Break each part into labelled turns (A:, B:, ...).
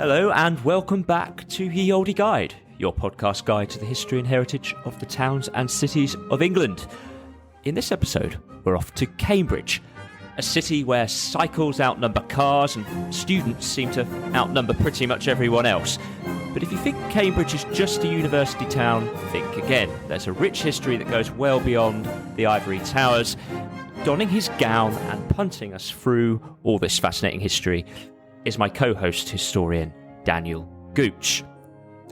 A: Hello and welcome back to Ye Olde Guide, your podcast guide to the history and heritage of the towns and cities of England. In this episode, we're off to Cambridge, a city where cycles outnumber cars and students seem to outnumber pretty much everyone else. But if you think Cambridge is just a university town, think again. There's a rich history that goes well beyond the ivory towers. Donning his gown and punting us through all this fascinating history is my co-host historian, Daniel Gooch.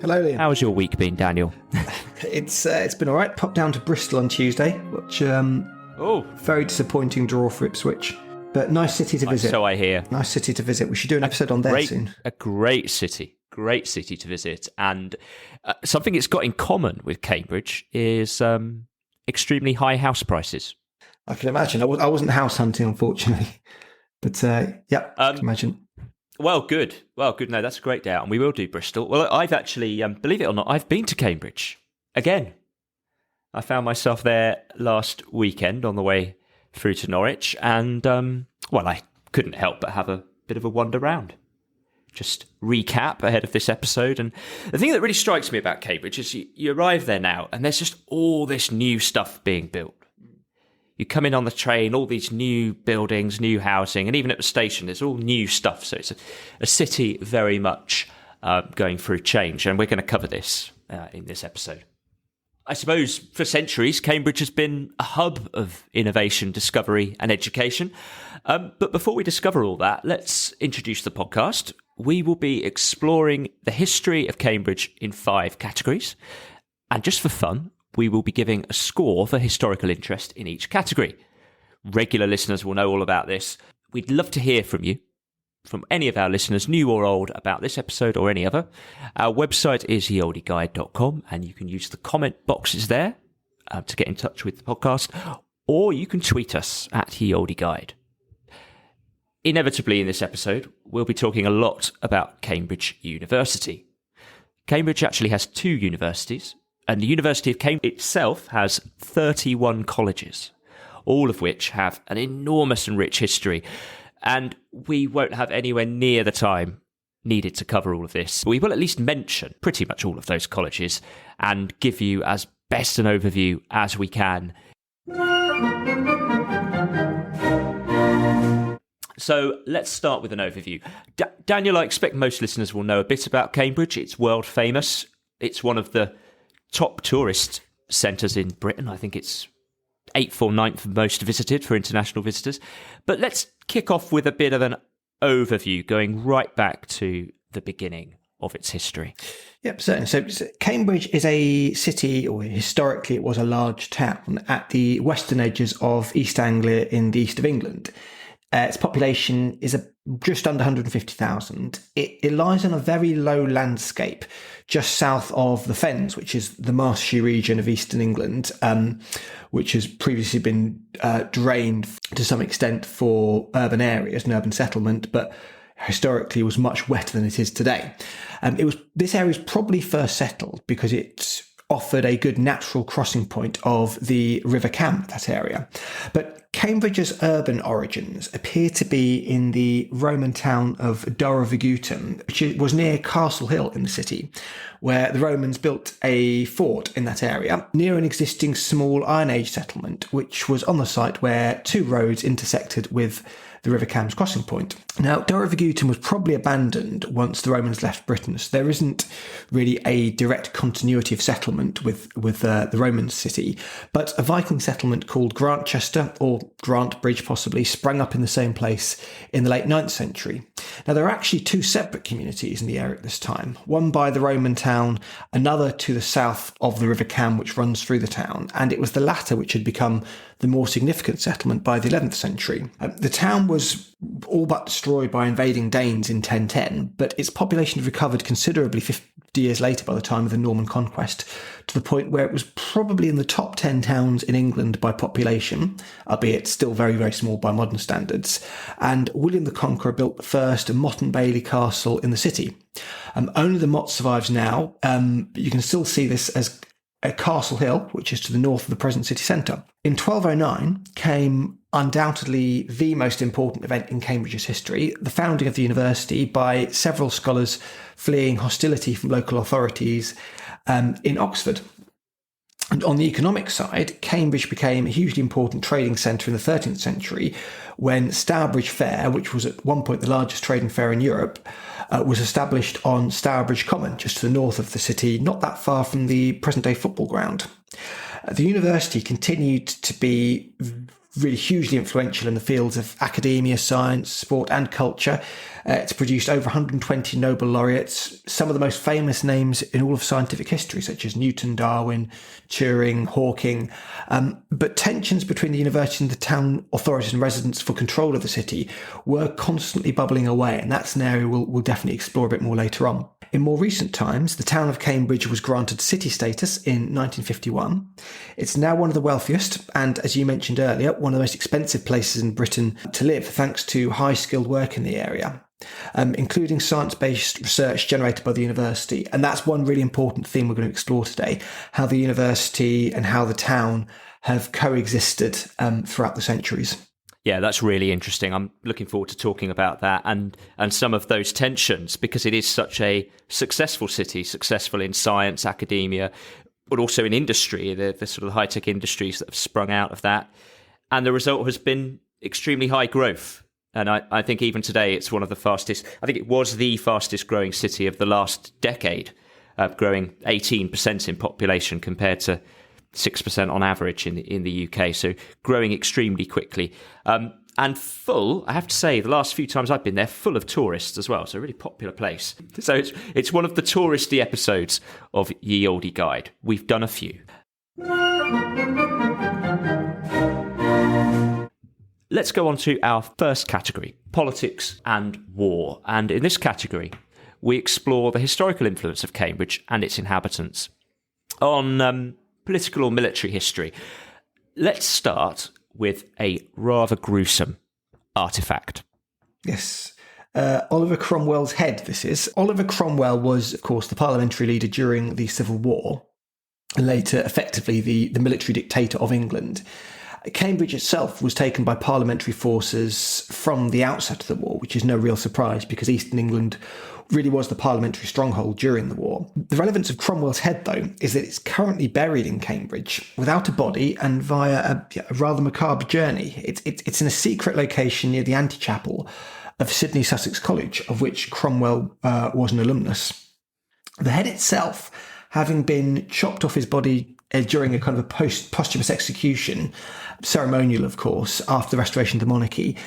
B: Hello, Liam.
A: How's your week been, Daniel?
B: It's been all right. Popped down to Bristol on Tuesday, which very disappointing draw for Ipswich, but nice city to visit.
A: So I hear.
B: Nice city to visit. We should do an episode on there soon.
A: A great city to visit, and something it's got in common with Cambridge is extremely high house prices.
B: I can imagine. I wasn't house hunting, unfortunately, but I can imagine.
A: Well, good. No, that's a great day out, and we will do Bristol. Well, I've actually, believe it or not, I've been to Cambridge again. I found myself there last weekend on the way through to Norwich, and, I couldn't help but have a bit of a wander round. Just recap ahead of this episode, and the thing that really strikes me about Cambridge is you arrive there now, and there's just all this new stuff being built. You come in on the train, all these new buildings, new housing, and even at the station, there's all new stuff. So it's a city very much going through change, and we're going to cover this in this episode. I suppose for centuries, Cambridge has been a hub of innovation, discovery, and education. But before we discover all that, let's introduce the podcast. We will be exploring the history of Cambridge in 5 categories. And just for fun, we will be giving a score for historical interest in each category. Regular listeners will know all about this. We'd love to hear from you, from any of our listeners, new or old, about this episode or any other. Our website is yeoldeguide.com, and you can use the comment boxes there to get in touch with the podcast, or you can tweet us at yeoldeguide. Inevitably in this episode, we'll be talking a lot about Cambridge University. Cambridge actually has 2 universities, and the University of Cambridge itself has 31 colleges, all of which have an enormous and rich history. And we won't have anywhere near the time needed to cover all of this. We will at least mention pretty much all of those colleges and give you as best an overview as we can. So let's start with an overview. Daniel, I expect most listeners will know a bit about Cambridge. It's world famous. It's one of the top tourist centres in Britain. I think it's 8th or 9th most visited for international visitors. But let's kick off with a bit of an overview, going right back to the beginning of its history.
B: Yep, certainly. So Cambridge is a city, or historically it was a large town at the western edges of East Anglia in the east of England. Its population is just under 150,000. It lies on a very low landscape just south of the Fens, which is the marshy region of eastern England, which has previously been drained to some extent for urban areas and urban settlement, but historically was much wetter than it is today. This area was probably first settled because it offered a good natural crossing point of the River Cam, that area. But Cambridge's urban origins appear to be in the Roman town of Dorovigitum, which was near Castle Hill in the city, where the Romans built a fort in that area near an existing small Iron Age settlement, which was on the site where 2 roads intersected with the River Cam's crossing point. Now, Dorovigitum was probably abandoned once the Romans left Britain, so there isn't really a direct continuity of settlement with the Roman city, but a Viking settlement called Grantchester, or Grant Bridge possibly, sprang up in the same place in the late 9th century. Now, there are actually 2 separate communities in the area at this time, one by the Roman town, another to the south of the River Cam, which runs through the town, and it was the latter which had become the more significant settlement by the 11th century. The town was all but destroyed by invading Danes in 1010, but its population had recovered considerably 50 years later by the time of the Norman conquest, to the point where it was probably in the top 10 towns in England by population, albeit still very, very small by modern standards. And William the Conqueror built the first Motte and Bailey castle in the city. Only the Motte survives now. You can still see this as a Castle Hill, which is to the north of the present city centre. In 1209 came undoubtedly the most important event in Cambridge's history, the founding of the university by several scholars fleeing hostility from local authorities in Oxford. And on the economic side, Cambridge became a hugely important trading centre in the 13th century when Stourbridge Fair, which was at one point the largest trading fair in Europe, was established on Stourbridge Common, just to the north of the city, not that far from the present-day football ground. The university continued to be really hugely influential in the fields of academia, science, sport and culture. It's produced over 120 Nobel laureates, some of the most famous names in all of scientific history, such as Newton, Darwin, Turing, Hawking. But tensions between the university and the town authorities and residents for control of the city were constantly bubbling away, and that's an area we'll definitely explore a bit more later on. In more recent times, the town of Cambridge was granted city status in 1951. It's now one of the wealthiest and, as you mentioned earlier, one of the most expensive places in Britain to live, thanks to high-skilled work in the area, including science-based research generated by the university. And that's one really important theme we're going to explore today, how the university and how the town have coexisted throughout the centuries.
A: Yeah, that's really interesting. I'm looking forward to talking about that and some of those tensions, because it is such a successful city, successful in science, academia, but also in industry, the sort of high-tech industries that have sprung out of that. And the result has been extremely high growth. And I think even today it's one of the fastest, I think it was the fastest growing city of the last decade, growing 18% in population compared to 6% on average in the UK, so growing extremely quickly. And full, I have to say, the last few times I've been there, full of tourists as well, so a really popular place. So it's one of the touristy episodes of Ye Olde Guide. We've done a few. Let's go on to our first category, politics and war. And in this category, we explore the historical influence of Cambridge and its inhabitants on political or military history. Let's start with a rather gruesome artefact.
B: Yes. Oliver Cromwell's head, this is. Oliver Cromwell was, of course, the parliamentary leader during the Civil War, and later effectively the military dictator of England. Cambridge itself was taken by parliamentary forces from the outset of the war, which is no real surprise because Eastern England really was the parliamentary stronghold during the war. The relevance of Cromwell's head, though, is that it's currently buried in Cambridge without a body and via a rather macabre journey. It's in a secret location near the antechapel of Sidney Sussex College, of which Cromwell was an alumnus. The head itself, having been chopped off his body during a kind of a posthumous execution, ceremonial, of course, after the restoration of the monarchy,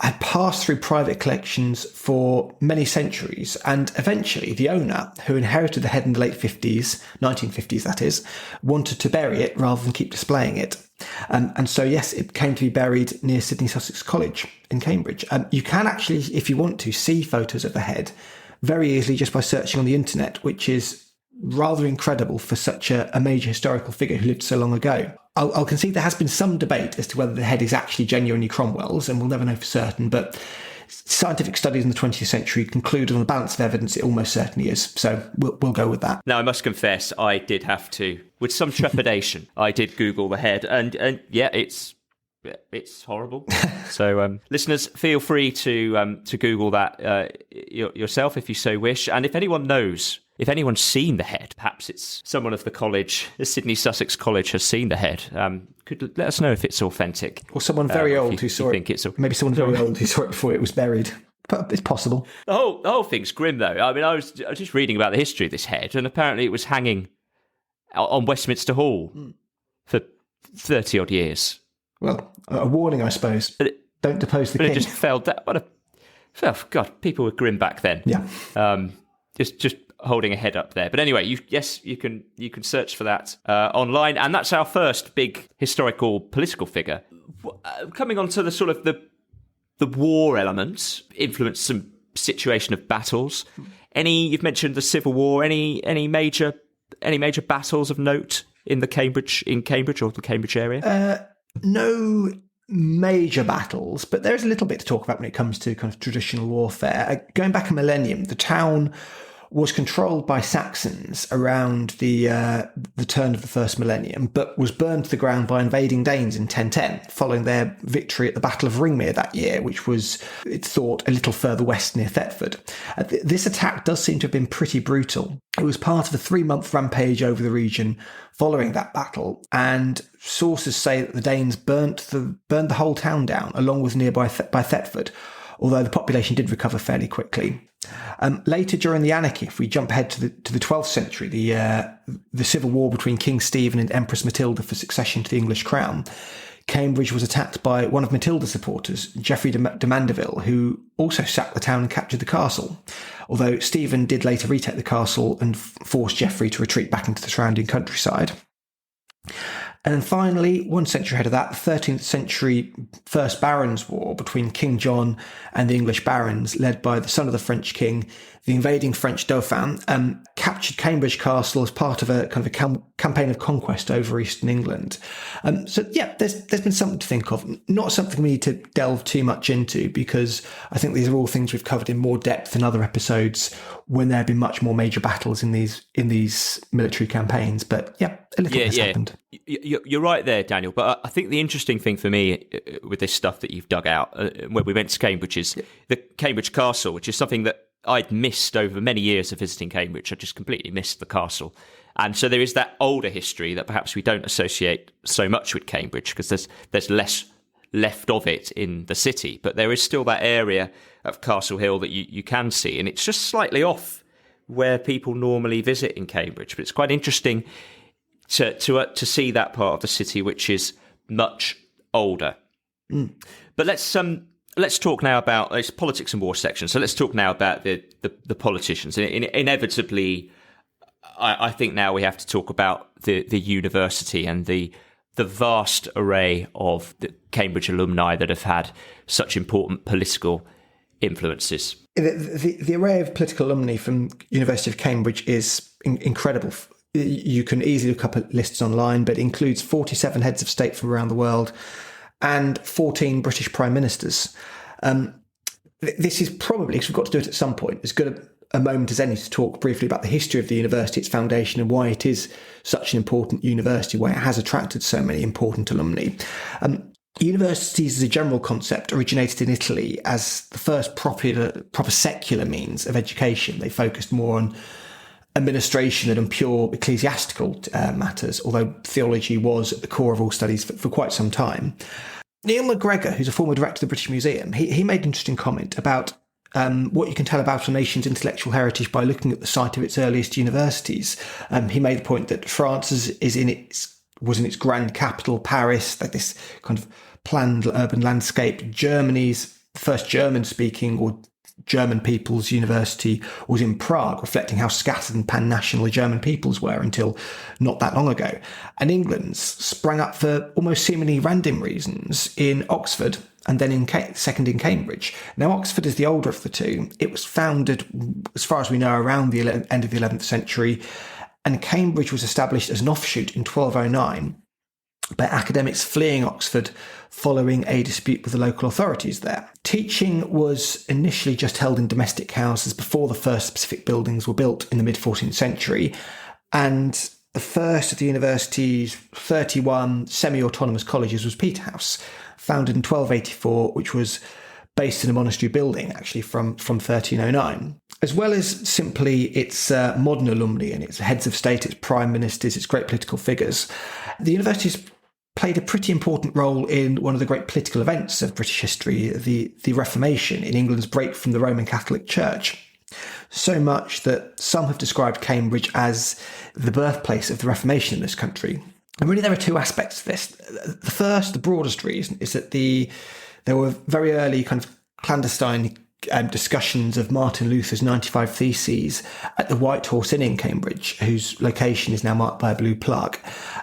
B: had passed through private collections for many centuries, and eventually the owner, who inherited the head in the late 1950s that is, wanted to bury it rather than keep displaying it. And so, yes, it came to be buried near Sidney Sussex College in Cambridge. You can actually, if you want to, see photos of the head very easily just by searching on the internet, which is rather incredible for such a major historical figure who lived so long ago. I'll concede there has been some debate as to whether the head is actually genuinely Cromwell's, and we'll never know for certain, but scientific studies in the 20th century concluded on the balance of evidence it almost certainly is. So we'll go with that.
A: Now, I must confess, I did have to, with some trepidation, I did Google the head, and yeah, it's horrible. So listeners, feel free to Google that yourself if you so wish. And if anyone knows, if anyone's seen the head, perhaps it's someone of the college, the Sidney Sussex College has seen the head, could let us know if it's authentic.
B: Or someone very old who saw it. Maybe someone very old who saw it before it was buried. But it's possible.
A: The whole thing's grim, though. I mean, I was just reading about the history of this head, and apparently it was hanging on Westminster Hall for 30-odd years.
B: Well, a warning, I suppose. Don't depose the king.
A: But it just fell down. God, people were grim back then.
B: Yeah.
A: Just holding a head up there. But anyway, you can search for that online, and that's our first big historical political figure. Coming on to the sort of the war elements, influenced some situation of battles. You've mentioned the Civil War. Any major battles of note in Cambridge or the Cambridge area?
B: No major battles, but there is a little bit to talk about when it comes to kind of traditional warfare. Going back a millennium, the town was controlled by Saxons around the turn of the first millennium, but was burned to the ground by invading Danes in 1010, following their victory at the Battle of Ringmere that year, which was, it's thought, a little further west near Thetford. This attack does seem to have been pretty brutal. It was part of a 3-month rampage over the region following that battle, and sources say that the Danes burned the whole town down, along with nearby by Thetford, although the population did recover fairly quickly. Later during the anarchy, if we jump ahead to the 12th century, the civil war between King Stephen and Empress Matilda for succession to the English crown, Cambridge was attacked by one of Matilda's supporters, Geoffrey de Mandeville, who also sacked the town and captured the castle, although Stephen did later retake the castle and force Geoffrey to retreat back into the surrounding countryside. And then finally, 1 century ahead of that, the 13th century First Barons' War between King John and the English barons, led by the son of the French king, the invading French Dauphin, captured Cambridge Castle as part of a kind of a campaign of conquest over eastern England. So yeah, there's been something to think of. Not something we need to delve too much into, because I think these are all things we've covered in more depth in other episodes when there have been much more major battles in these military campaigns. But yeah, a little bit has happened.
A: You're right there, Daniel. But I think the interesting thing for me with this stuff that you've dug out when we went to Cambridge is the Cambridge Castle, which is something that I'd missed over many years of visiting Cambridge. I just completely missed the castle. And so there is that older history that perhaps we don't associate so much with Cambridge, because there's less left of it in the city. But there is still that area of Castle Hill that you can see. And it's just slightly off where people normally visit in Cambridge. But it's quite interesting to see that part of the city, which is much older. But let's talk now about it's politics and war section. So let's talk now about the politicians. Inevitably, I think now we have to talk about the university and the vast array of the Cambridge alumni that have had such important political influences.
B: The array of political alumni from University of Cambridge is incredible. You can easily look up at lists online, but it includes 47 heads of state from around the world and 14 British prime ministers. This is probably, because we've got to do it at some point, as good a moment as any to talk briefly about the history of the university, its foundation, and why it is such an important university, why it has attracted so many important alumni. Universities as a general concept originated in Italy as the first proper secular means of education. They focused more on administration than on pure ecclesiastical matters, although theology was at the core of all studies for quite some time. Neil MacGregor, who's a former director of the British Museum, he made an interesting comment about what you can tell about a nation's intellectual heritage by looking at the site of its earliest universities. He made the point that France was in its grand capital, Paris, like this kind of planned urban landscape. Germany's first German-speaking or German people's university was in Prague, reflecting how scattered and pan-national the German peoples were until not that long ago. And England's sprang up for almost seemingly random reasons in Oxford and then second in Cambridge. Now, Oxford is the older of the two. It was founded, as far as we know, around the end of the 11th century, and Cambridge was established as an offshoot in 1209 by academics fleeing Oxford following a dispute with the local authorities there. Teaching was initially just held in domestic houses before the first specific buildings were built in the mid-14th century, and the first of the university's 31 semi-autonomous colleges was Peterhouse, founded in 1284, which was based in a monastery building, actually, from 1309. As well as simply its modern alumni and its heads of state, its prime ministers, its great political figures, the university's played a pretty important role in one of the great political events of British history, the Reformation, in England's break from the Roman Catholic Church. So much that some have described Cambridge as the birthplace of the Reformation in this country. And really there are two aspects to this. The first, the broadest reason, is that there were very early kind of clandestine discussions of Martin Luther's 95 Theses at the White Horse Inn in Cambridge, whose location is now marked by a blue plug.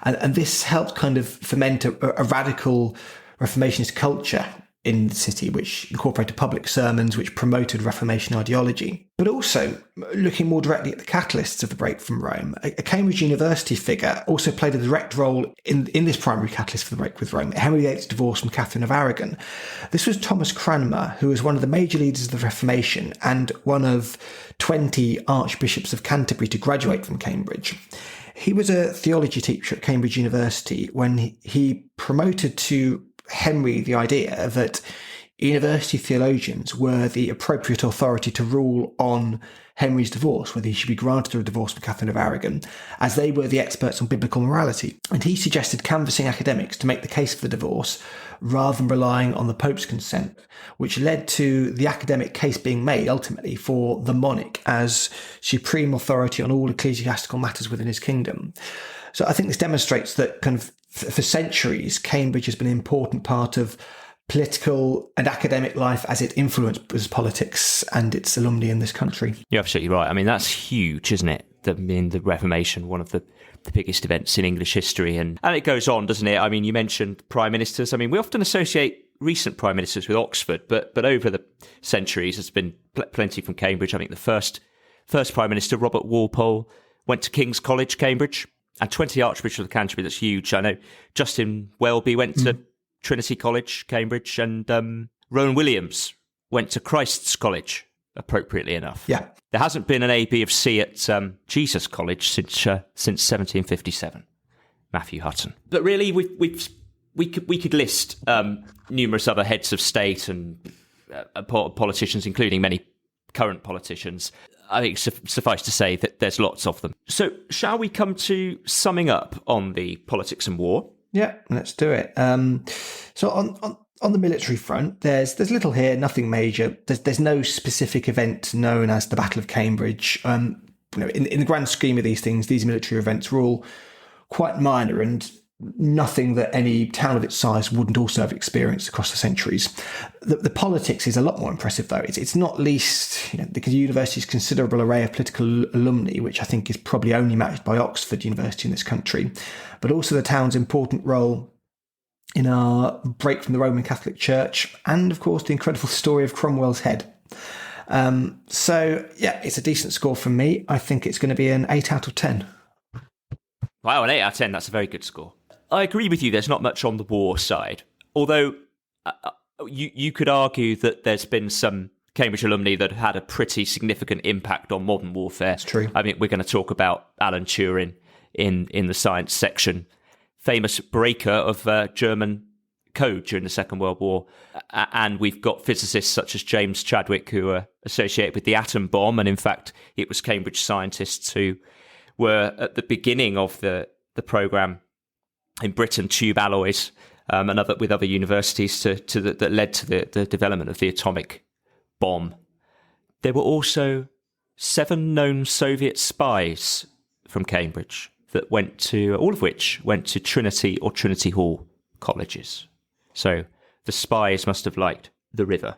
B: And this helped kind of foment a radical Reformationist culture in the city, which incorporated public sermons, which promoted Reformation ideology. But also, looking more directly at the catalysts of the break from Rome, a Cambridge University figure also played a direct role in this primary catalyst for the break with Rome, Henry VIII's divorce from Catherine of Aragon. This was Thomas Cranmer, who was one of the major leaders of the Reformation and one of 20 archbishops of Canterbury to graduate from Cambridge. He was a theology teacher at Cambridge University when he promoted to Henry the idea that university theologians were the appropriate authority to rule on Henry's divorce, whether he should be granted a divorce from Catherine of Aragon, as they were the experts on biblical morality. And he suggested canvassing academics to make the case for the divorce rather than relying on the Pope's consent, which led to the academic case being made ultimately for the monarch as supreme authority on all ecclesiastical matters within his kingdom. So I think this demonstrates that kind of for centuries, Cambridge has been an important part of political and academic life as it influenced politics and its alumni in this country.
A: You're absolutely right. I mean, that's huge, isn't it? The Reformation, one of the biggest events in English history. And it goes on, doesn't it? I mean, you mentioned prime ministers. I mean, we often associate recent prime ministers with Oxford, but over the centuries, there's been plenty from Cambridge. I think the first prime minister, Robert Walpole, went to King's College, Cambridge, and 20 archbishops of Canterbury. That's huge. I know Justin Welby went to Trinity College, Cambridge, and Rowan Williams went to Christ's College, appropriately enough.
B: Yeah.
A: There hasn't been an A, B of C at Jesus College since 1757. Matthew Hutton. But really, we could list numerous other heads of state and politicians, including many current politicians. I think suffice to say that there's lots of them. So shall we come to summing up on the politics and war?
B: Yeah, let's do it. So on the military front, there's little here, nothing major. There's no specific event known as the Battle of Cambridge. In the grand scheme of these things, these military events were all quite minor and nothing that any town of its size wouldn't also have experienced across the centuries. The politics is a lot more impressive, though. It's not least the university's considerable array of political alumni, which I think is probably only matched by Oxford University in this country, but also the town's important role in our break from the Roman Catholic Church, and of course the incredible story of Cromwell's head. So yeah, it's a decent score from me. I think it's going to be an 8 out of 10.
A: Wow, an 8 out of 10, that's a very good score. I agree with you, there's not much on the war side. Although you could argue that there's been some Cambridge alumni that had a pretty significant impact on modern warfare.
B: It's true.
A: I mean, we're going to talk about Alan Turing in the science section. Famous breaker of German code during the Second World War. And we've got physicists such as James Chadwick who are associated with the atom bomb. And in fact, it was Cambridge scientists who were at the beginning of the programme in Britain, tube alloys, and with other universities that led to the development of the atomic bomb. There were also 7 known Soviet spies from Cambridge that all of which went to Trinity or Trinity Hall colleges. So the spies must have liked the river.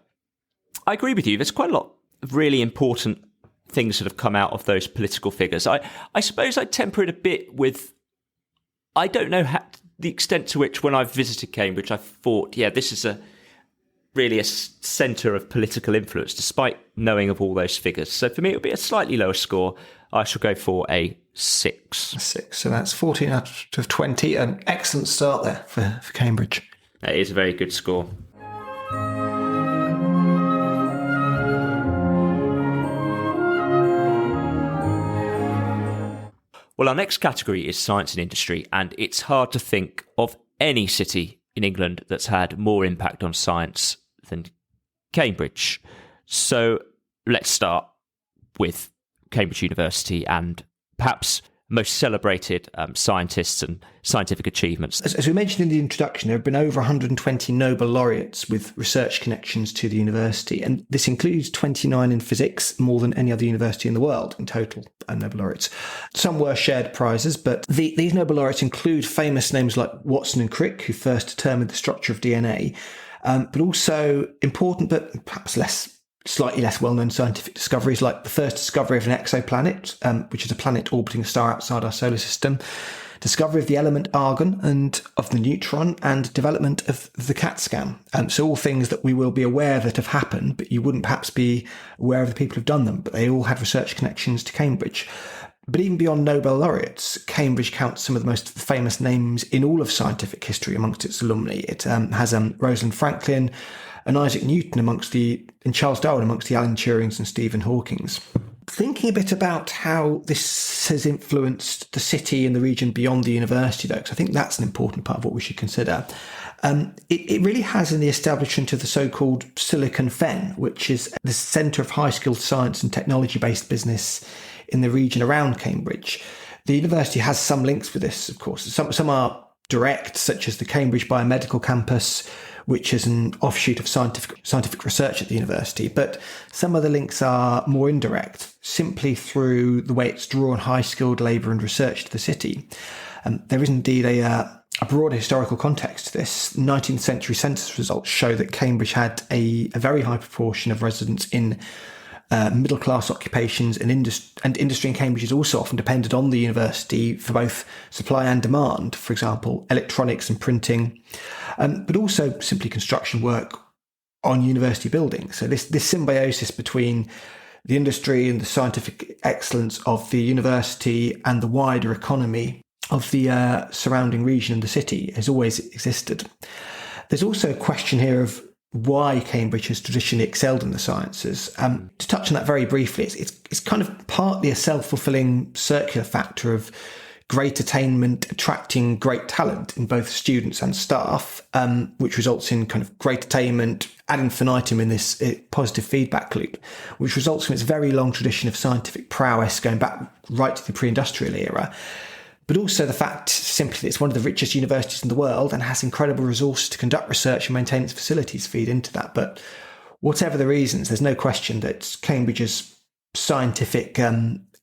A: I agree with you. There's quite a lot of really important things that have come out of those political figures. I suppose I temper it a bit with, I don't know the extent to which when I've visited Cambridge, I thought, yeah, this is really a centre of political influence, despite knowing of all those figures. So for me, it would be a slightly lower score. I shall go for a 6.
B: 6. So that's 14 out of 20. An excellent start there for Cambridge.
A: That is a very good score. Well, our next category is science and industry, and it's hard to think of any city in England that's had more impact on science than Cambridge. So let's start with Cambridge University and perhaps most celebrated scientists and scientific achievements.
B: As we mentioned in the introduction, there have been over 120 Nobel laureates with research connections to the university, and this includes 29 in physics, more than any other university in the world in total, Nobel laureates. Some were shared prizes, but these Nobel laureates include famous names like Watson and Crick, who first determined the structure of DNA, but also important but perhaps less slightly less well-known scientific discoveries, like the first discovery of an exoplanet, which is a planet orbiting a star outside our solar system, discovery of the element argon and of the neutron, and development of the CAT scan. So all things that we will be aware that have happened, but you wouldn't perhaps be aware of the people who've done them, but they all had research connections to Cambridge. But even beyond Nobel laureates, Cambridge counts some of the most famous names in all of scientific history amongst its alumni. It has Rosalind Franklin and Isaac Newton and Charles Darwin amongst the Alan Turings and Stephen Hawkings. Thinking a bit about how this has influenced the city and the region beyond the university, though, because I think that's an important part of what we should consider. It really has in the establishment of the so-called Silicon Fen, which is the centre of high-skilled science and technology-based business in the region around Cambridge. The university has some links with this, of course. Some are direct, such as the Cambridge Biomedical Campus, which is an offshoot of scientific research at the university. But some of the links are more indirect, simply through the way it's drawn high-skilled labour and research to the city. There is indeed a broader historical context to this. 19th century census results show that Cambridge had a very high proportion of residents in middle-class occupations, and industry in Cambridge is also often dependent on the university for both supply and demand, for example, electronics and printing, but also simply construction work on university buildings. So this symbiosis between the industry and the scientific excellence of the university and the wider economy of the surrounding region and the city has always existed. There's also a question here of why Cambridge has traditionally excelled in the sciences. To touch on that very briefly, it's kind of partly a self-fulfilling circular factor of great attainment attracting great talent in both students and staff, which results in kind of great attainment ad infinitum in this positive feedback loop, which results from its very long tradition of scientific prowess going back right to the pre-industrial era. But also the fact simply that it's one of the richest universities in the world and has incredible resources to conduct research and maintain its facilities feed into that. But whatever the reasons, there's no question that Cambridge's scientific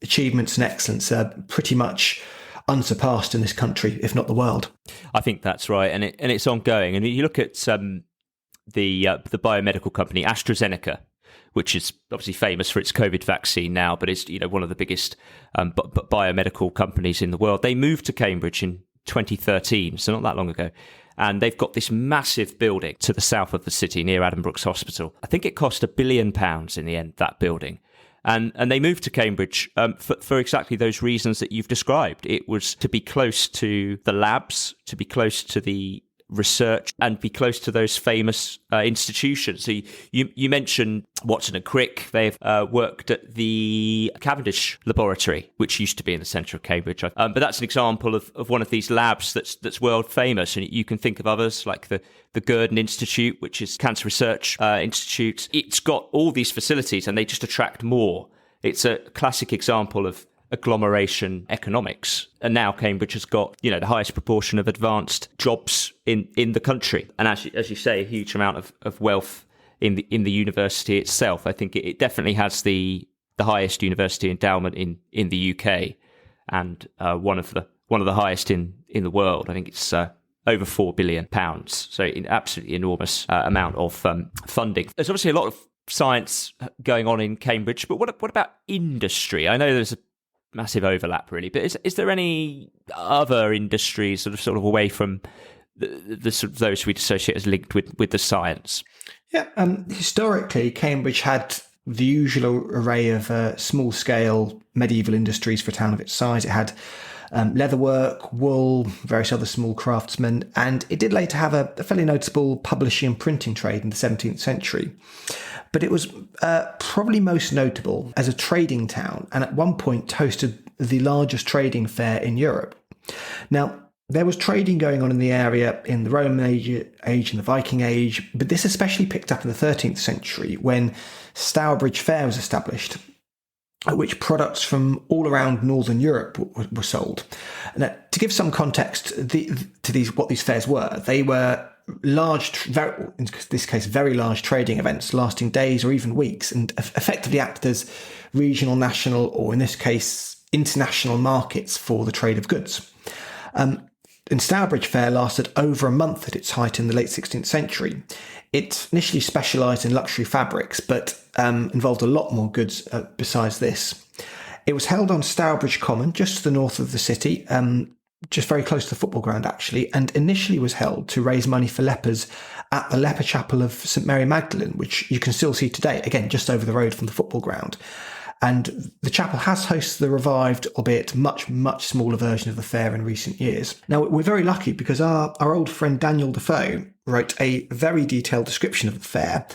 B: achievements and excellence are pretty much unsurpassed in this country, if not the world.
A: I think that's right, and it's ongoing. And you look at the biomedical company AstraZeneca, which is obviously famous for its COVID vaccine now, but it's one of the biggest biomedical companies in the world. They moved to Cambridge in 2013, so not that long ago, and they've got this massive building to the south of the city near Addenbrooke's Hospital. I think it cost £1 billion in the end, that building. And they moved to Cambridge for exactly those reasons that you've described. It was to be close to the labs, to be close to the research, and be close to those famous institutions. So you mentioned Watson and Crick. They've worked at the Cavendish Laboratory, which used to be in the centre of Cambridge. But that's an example of one of these labs that's world famous. And you can think of others like the Gurdon Institute, which is Cancer Research Institute. It's got all these facilities and they just attract more. It's a classic example of agglomeration economics. And now Cambridge has got, the highest proportion of advanced jobs in the country. And as you say, a huge amount of wealth in the university itself. I think it definitely has the highest university endowment in the UK, and one of the highest in the world. I think it's over £4 billion. So an absolutely enormous amount of funding. There's obviously a lot of science going on in Cambridge, but what about industry? I know there's a massive overlap, really, but is there any other industries sort of away from the sort of those we'd associate as linked with the science?
B: Yeah, historically, Cambridge had the usual array of small-scale medieval industries for a town of its size. It had leatherwork, wool, various other small craftsmen, and it did later have a fairly noticeable publishing and printing trade in the 17th century. But it was probably most notable as a trading town, and at one point hosted the largest trading fair in Europe. Now, there was trading going on in the area in the Roman age and the Viking age, but this especially picked up in the 13th century when Stourbridge Fair was established, at which products from all around Northern Europe were sold. Now, to give some context to what these fairs were, they were large, in this case, very large trading events lasting days or even weeks, and effectively acted as regional, national, or in this case, international markets for the trade of goods. And Stourbridge Fair lasted over a month at its height in the late 16th century. It initially specialised in luxury fabrics, but involved a lot more goods besides this. It was held on Stourbridge Common, just to the north of the city, just very close to the football ground, actually, and initially was held to raise money for lepers at the Leper Chapel of St Mary Magdalene, which you can still see today, again, just over the road from the football ground. And the chapel has hosted the revived, albeit much, much smaller version of the fair in recent years. Now, we're very lucky because our old friend Daniel Defoe wrote a very detailed description of the fair,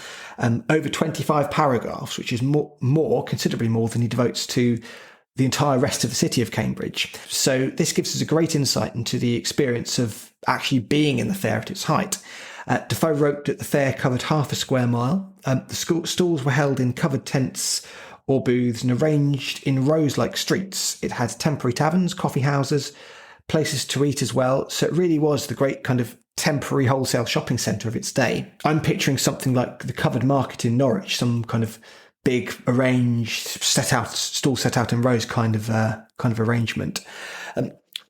B: over 25 paragraphs, which is considerably more than he devotes to the entire rest of the city of Cambridge. So this gives us a great insight into the experience of actually being in the fair at its height. Defoe wrote that the fair covered half a square mile. The stalls were held in covered tents or booths and arranged in rows like streets. It had temporary taverns, coffee houses, places to eat as well. So it really was the great kind of temporary wholesale shopping centre of its day. I'm picturing something like the covered market in Norwich, some kind of big arranged, stall set out in rows kind of arrangement.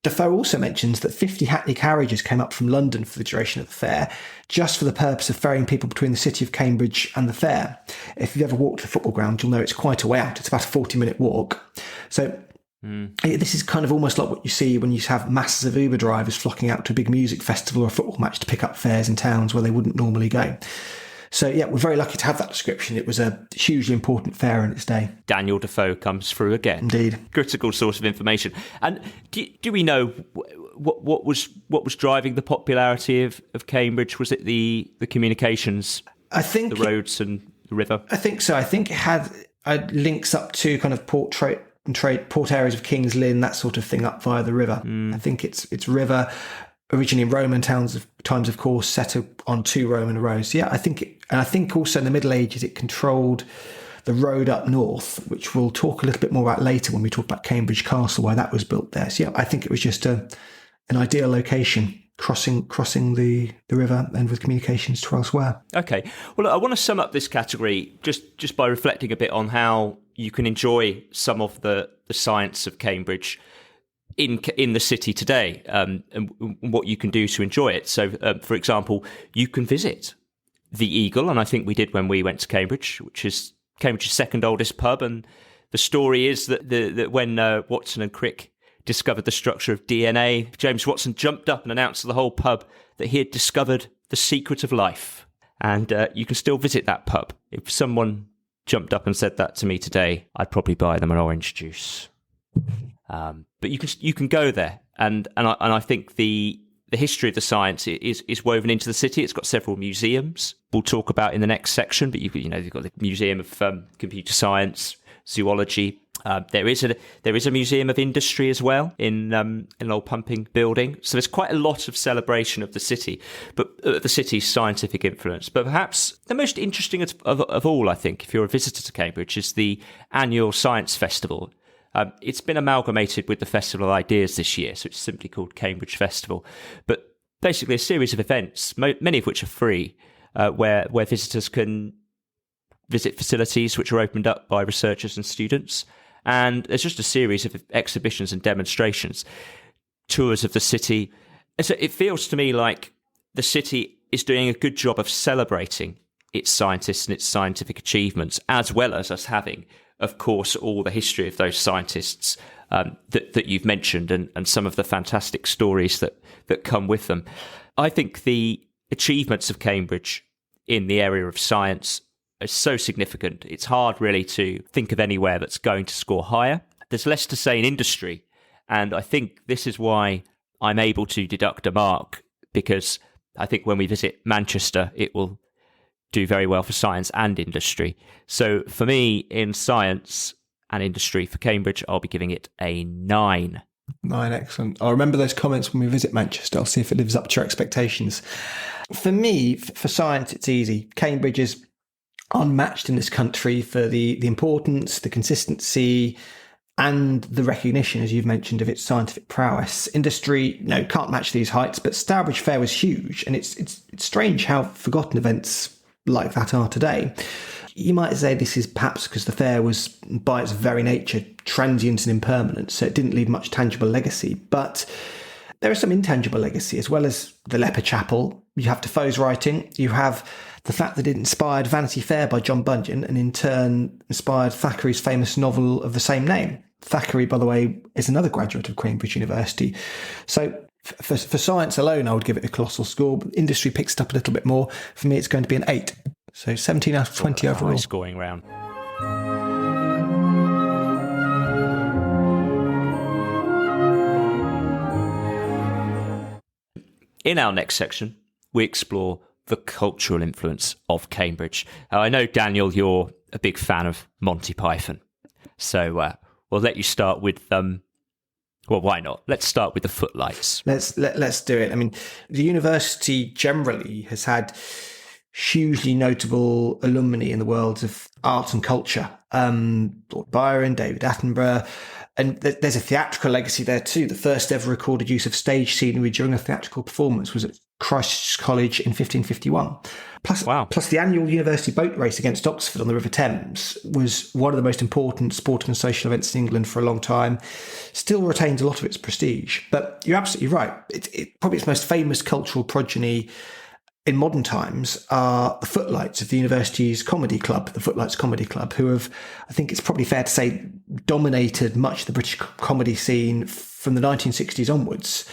B: Defoe also mentions that 50 hackney carriages came up from London for the duration of the fair, just for the purpose of ferrying people between the city of Cambridge and the fair. If you've ever walked to the football ground, you'll know it's quite a way out. It's about a 40-minute walk. So this is kind of almost like what you see when you have masses of Uber drivers flocking out to a big music festival or a football match to pick up fares in towns where they wouldn't normally go. So, yeah, we're very lucky to have that description. It was a hugely important fair in its day.
A: Daniel Defoe comes through again.
B: Indeed.
A: Critical source of information. And do we know what was driving the popularity of Cambridge? Was it the communications,
B: I think
A: the roads and the river?
B: I think so. I think it had links up to kind of port areas of King's Lynn, that sort of thing, up via the river. I think it's river. Originally in Roman times, of course, set on two Roman roads. Yeah, I think also in the Middle Ages it controlled the road up north, which we'll talk a little bit more about later when we talk about Cambridge Castle, why that was built there. So yeah, I think it was just an ideal location, crossing the river and with communications to elsewhere.
A: Okay, well, I want to sum up this category just by reflecting a bit on how you can enjoy some of the science of Cambridge in the city today, and what you can do to enjoy it. So, for example, you can visit the Eagle, and I think we did when we went to Cambridge, which is Cambridge's second oldest pub. And the story is that when Watson and Crick discovered the structure of DNA, James Watson jumped up and announced to the whole pub that he had discovered the secret of life. And you can still visit that pub. If someone jumped up and said that to me today, I'd probably buy them an orange juice. But you can go there, and I think the history of the science is woven into the city. It's got several museums we'll talk about in the next section. But you've got the Museum of Computer Science, Zoology. There is a Museum of Industry as well in an old pumping building. So there's quite a lot of celebration of the city, but the city's scientific influence. But perhaps the most interesting of all, I think, if you're a visitor to Cambridge, is the annual Science Festival. It's been amalgamated with the Festival of Ideas this year, so it's simply called Cambridge Festival. But basically a series of events, many of which are free, where visitors can visit facilities which are opened up by researchers and students. And there's just a series of exhibitions and demonstrations, tours of the city. And so it feels to me like the city is doing a good job of celebrating its scientists and its scientific achievements, as well as us having, of course, all the history of those scientists that you've mentioned, and some of the fantastic stories that come with them. I think the achievements of Cambridge in the area of science are so significant. It's hard really to think of anywhere that's going to score higher. There's less to say in industry, and I think this is why I'm able to deduct a mark, because I think when we visit Manchester, it will do very well for science and industry. So for me, in science and industry for Cambridge, I'll be giving it a 9.
B: 9, excellent. I'll remember those comments when we visit Manchester. I'll see if it lives up to your expectations. For me, for science, it's easy. Cambridge is unmatched in this country for the importance, the consistency, and the recognition, as you've mentioned, of its scientific prowess. Industry, can't match these heights, but Stourbridge Fair was huge, and it's strange how forgotten events like that are today. You might say this is perhaps because the fair was, by its very nature, transient and impermanent, so it didn't leave much tangible legacy. But there is some intangible legacy as well as the Leper Chapel. You have Defoe's writing. You have the fact that it inspired Vanity Fair by John Bunyan and in turn inspired Thackeray's famous novel of the same name. Thackeray, by the way, is another graduate of Cambridge University. So for science alone, I would give it a colossal score. But industry picks it up a little bit more. For me, it's going to be an 8. So 17 out of 20 overall.
A: High scoring round. In our next section, we explore the cultural influence of Cambridge. Now, I know, Daniel, you're a big fan of Monty Python. So we'll let you start with well, why not? Let's start with the footlights.
B: Let's do it. I mean, the university generally has had hugely notable alumni in the worlds of art and culture. Lord Byron, David Attenborough, and there's a theatrical legacy there too. The first ever recorded use of stage scenery during a theatrical performance was at Christ College in 1551. Plus the annual university boat race against Oxford on the River Thames was one of the most important sporting and social events in England for a long time. Still retains a lot of its prestige. But you're absolutely right. It probably its most famous cultural progeny in modern times are the footlights of the university's comedy club, the Footlights Comedy Club, who have, I think it's probably fair to say, dominated much of the British comedy scene from the 1960s onwards.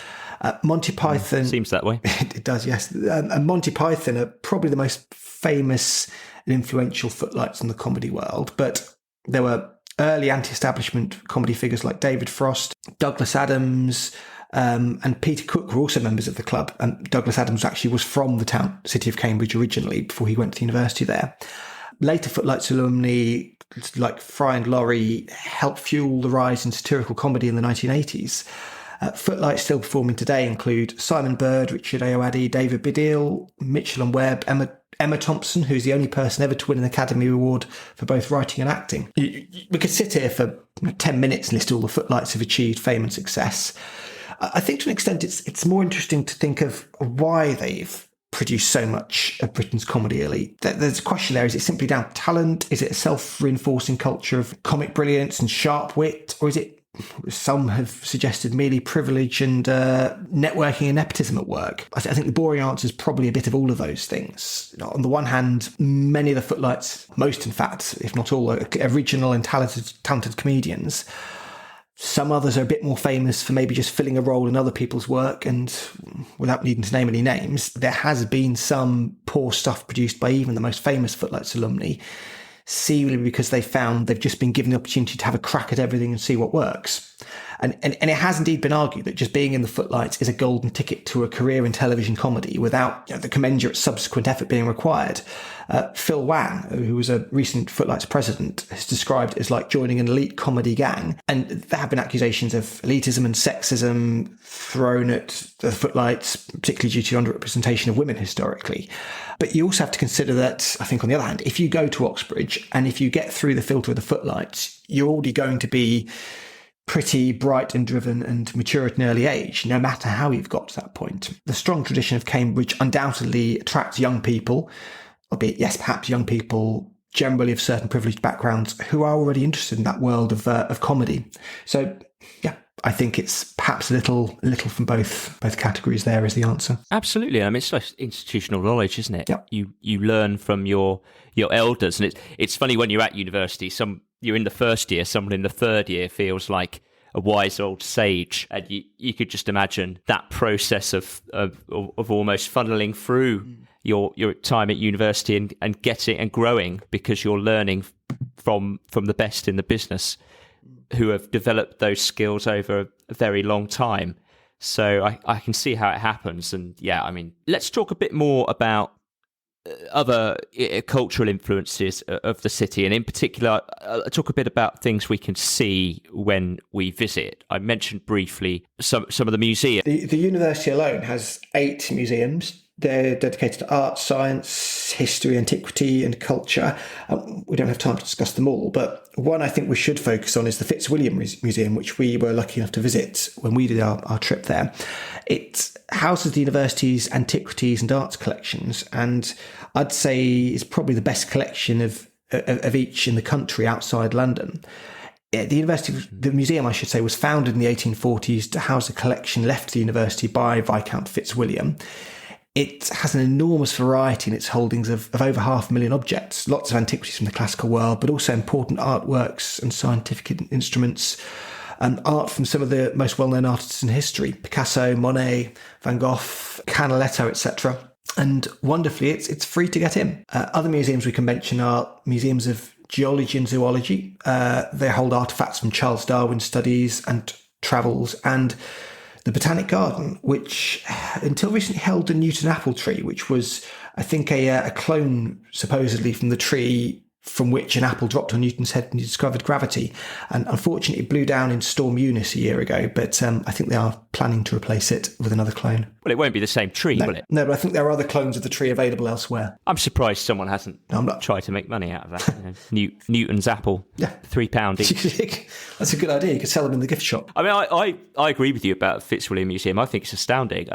B: Monty Python...
A: Seems that way.
B: It does, yes. And Monty Python are probably the most famous and influential footlights in the comedy world. But there were early anti-establishment comedy figures like David Frost, Douglas Adams, and Peter Cook were also members of the club. And Douglas Adams actually was from the city of Cambridge originally before he went to university there. Later Footlights alumni like Fry and Laurie helped fuel the rise in satirical comedy in the 1980s. Footlights still performing today include Simon Bird, Richard Ayoade, David Baddiel, Mitchell and Webb, Emma Thompson, who's the only person ever to win an Academy Award for both writing and acting. We could sit here for 10 minutes and list all the Footlights have achieved fame and success. I think to an extent it's more interesting to think of why they've produced so much of Britain's comedy elite. There's a question there. Is it simply down to talent? Is it a self-reinforcing culture of comic brilliance and sharp wit? Or is it, some have suggested, merely privilege and networking and nepotism at work? I think the boring answer is probably a bit of all of those things. On the one hand, many of the Footlights, most in fact, if not all, are original and talented comedians. Some others are a bit more famous for maybe just filling a role in other people's work, and without needing to name any names, there has been some poor stuff produced by even the most famous Footlights alumni, seemingly because they've just been given the opportunity to have a crack at everything and see what works. And it has indeed been argued that just being in the Footlights is a golden ticket to a career in television comedy without the commensurate subsequent effort being required. Phil Wang, who was a recent Footlights president, has described it as like joining an elite comedy gang. And there have been accusations of elitism and sexism thrown at the Footlights, particularly due to underrepresentation of women historically. But you also have to consider that, I think on the other hand, if you go to Oxbridge and if you get through the filter of the Footlights, you're already going to be pretty bright and driven and mature at an early age, no matter how you've got to that point. The strong tradition of Cambridge undoubtedly attracts young people, albeit, yes, perhaps young people generally of certain privileged backgrounds who are already interested in that world of comedy. So, yeah, I think it's perhaps a little from both categories there is the answer.
A: Absolutely. I mean, it's like institutional knowledge, isn't it?
B: Yep.
A: You learn from your elders. And it's funny when you're at university, you're in the first year, someone in the third year feels like a wise old sage. And you could just imagine that process of almost funneling through your time at university and getting and growing because you're learning from the best in the business who have developed those skills over a very long time. So I can see how it happens. And yeah, I mean, let's talk a bit more about other cultural influences of the city, and in particular talk a bit about things we can see when we visit. I mentioned briefly some of the museums.
B: The university alone has 8 museums. They're dedicated to art, science, history, antiquity and culture. We don't have time to discuss them all, but one I think we should focus on is the Fitzwilliam Museum, which we were lucky enough to visit when we did our trip there. It houses the university's antiquities and arts collections, and I'd say it's probably the best collection of each in the country outside London. the museum, I should say, was founded in the 1840s to house a collection left to the university by Viscount Fitzwilliam. It has an enormous variety in its holdings of over 500,000 objects, lots of antiquities from the classical world, but also important artworks and scientific instruments, and art from some of the most well-known artists in history: Picasso, Monet, Van Gogh, Canaletto, etc. And wonderfully, it's free to get in. Other museums we can mention are museums of geology and zoology. They hold artefacts from Charles Darwin's studies and travels, and the Botanic Garden, which until recently held the Newton apple tree, which was, I think, a clone supposedly from the tree from which an apple dropped on Newton's head when he discovered gravity. And unfortunately, it blew down in Storm Eunice a year ago, but I think they are planning to replace it with another clone.
A: Well, it won't be the same tree, will it?
B: No, but I think there are other clones of the tree available elsewhere.
A: I'm surprised someone hasn't tried to make money out of that. Newton's apple, £3 each.
B: That's a good idea. You could sell them in the gift shop.
A: I mean, I agree with you about the Fitzwilliam Museum. I think it's astounding.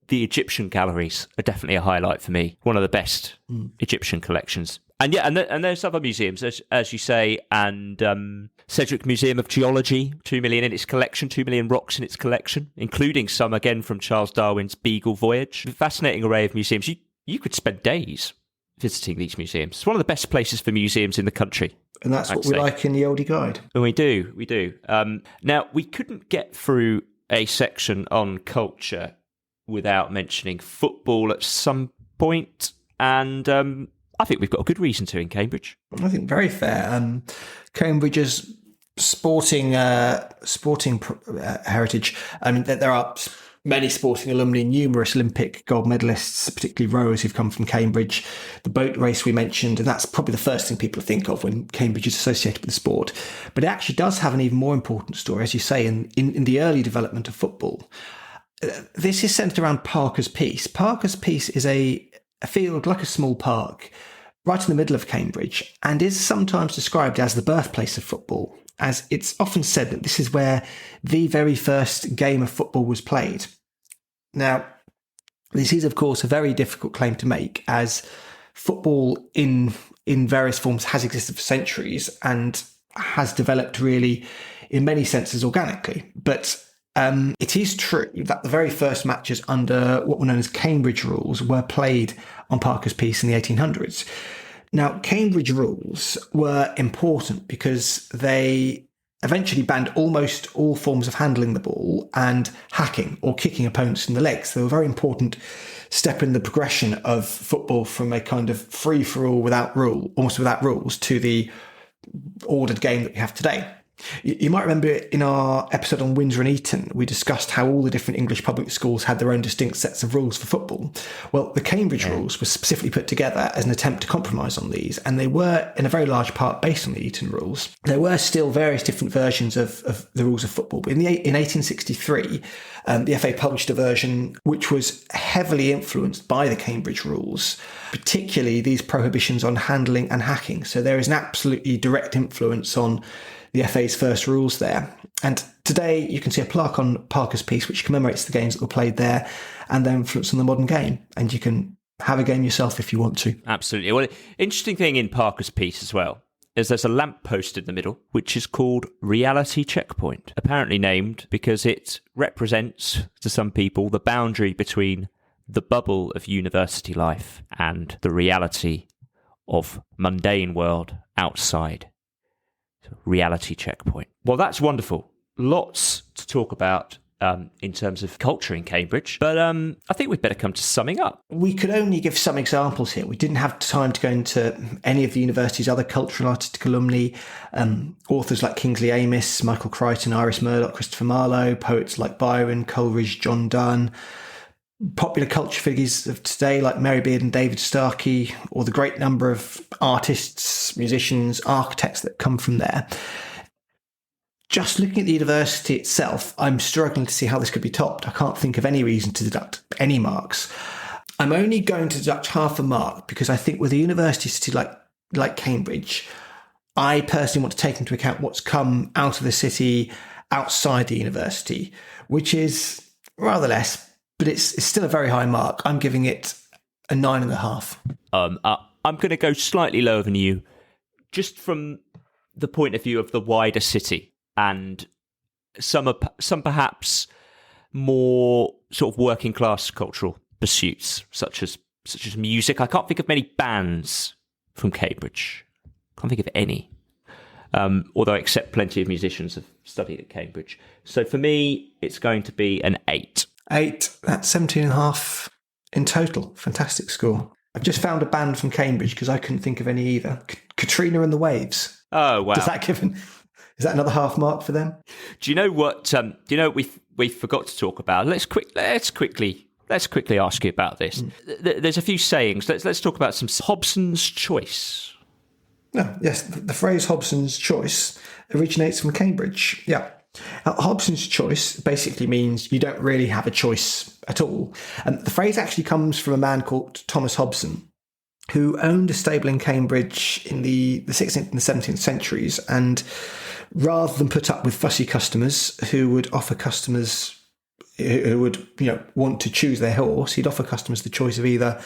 A: The Egyptian galleries are definitely a highlight for me. One of the best Egyptian collections. And and there's other museums, as you say, and Cedric Museum of Geology, 2 million in its collection, 2 million rocks in its collection, including some, again, from Charles Darwin's Beagle Voyage. Fascinating array of museums. You could spend days visiting these museums. It's one of the best places for museums in the country.
B: And that's what we like in the oldie guide.
A: And we do. Now, we couldn't get through a section on culture without mentioning football at some point, and I think we've got a good reason to in Cambridge.
B: I think very fair. Cambridge's sporting heritage. I mean, there are many sporting alumni, numerous Olympic gold medalists, particularly rowers who've come from Cambridge. The boat race we mentioned, and that's probably the first thing people think of when Cambridge is associated with the sport. But it actually does have an even more important story, as you say, in the early development of football. This is centred around Parker's Piece. Parker's Piece is a field like a small park right in the middle of Cambridge, and is sometimes described as the birthplace of football, as it's often said that this is where the very first game of football was played. Now, this is, of course, a very difficult claim to make, as football in various forms has existed for centuries and has developed really, in many senses, organically. But it is true that the very first matches under what were known as Cambridge rules were played on Parker's Piece in the 1800s. Now, Cambridge rules were important because they eventually banned almost all forms of handling the ball and hacking or kicking opponents in the legs. They were a very important step in the progression of football from a kind of free-for-all almost without rules, to the ordered game that we have today. You might remember in our episode on Windsor and Eton, we discussed how all the different English public schools had their own distinct sets of rules for football. Well, the Cambridge rules were specifically put together as an attempt to compromise on these, and they were in a very large part based on the Eton rules. There were still various different versions of the rules of football, but in 1863, the FA published a version which was heavily influenced by the Cambridge rules, particularly these prohibitions on handling and hacking. So there is an absolutely direct influence on the FA's first rules there. And today you can see a plaque on Parker's Piece which commemorates the games that were played there and their influence on the modern game. And you can have a game yourself if you want to.
A: Absolutely. Well, interesting thing in Parker's Piece as well is there's a lamppost in the middle which is called Reality Checkpoint, apparently named because it represents, to some people, the boundary between the bubble of university life and the reality of mundane world outside. Reality Checkpoint. Well, that's wonderful. Lots to talk about in terms of culture in Cambridge, but I think we'd better come to summing up.
B: We could only give some examples here. We didn't have time to go into any of the university's other cultural and artistic alumni, authors like Kingsley Amis, Michael Crichton, Iris Murdoch, Christopher Marlowe, poets like Byron, Coleridge, John Donne, popular culture figures of today like Mary Beard and David Starkey, or the great number of artists, musicians, architects that come from there. Just looking at the university itself, I'm struggling to see how this could be topped. I can't think of any reason to deduct any marks. I'm only going to deduct half a mark because I think with a university city like Cambridge, I personally want to take into account what's come out of the city outside the university, which is rather less, but it's still a very high mark. I'm giving it a 9.5.
A: I'm going to go slightly lower than you, just from the point of view of the wider city and some perhaps more sort of working class cultural pursuits, such as music. I can't think of many bands from Cambridge. Can't think of any. Although I accept plenty of musicians have studied at Cambridge. So for me, it's going to be an 8.
B: 8, that's 17.5 in total. Fantastic score. I've just found a band from Cambridge because I couldn't think of any either. Katrina and the Waves.
A: Oh, wow.
B: Is that another half mark for them?
A: Do you know what we forgot to talk about? Let's quickly ask you about this. There's a few sayings. Let's talk about some Hobson's choice.
B: No, yes, the phrase Hobson's choice originates from Cambridge. Yeah. Hobson's choice basically means you don't really have a choice at all. The phrase actually comes from a man called Thomas Hobson, who owned a stable in Cambridge in the 16th and the 17th centuries. And rather than put up with fussy customers who would offer customers who would want to choose their horse, he'd offer customers the choice of either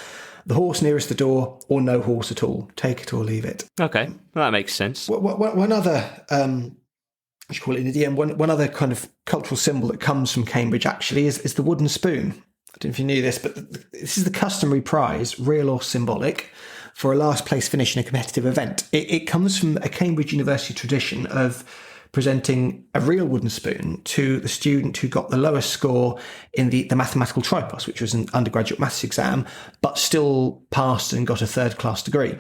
B: the horse nearest the door or no horse at all. Take it or leave it.
A: Okay, well, that makes sense.
B: One other, what you call it in idiom, one other kind of cultural symbol that comes from Cambridge actually is the wooden spoon. I don't know if you knew this, but this is the customary prize, real or symbolic, for a last place finish in a competitive event. It comes from a Cambridge University tradition of presenting a real wooden spoon to the student who got the lowest score in the mathematical tripos, which was an undergraduate maths exam, but still passed and got a third-class degree.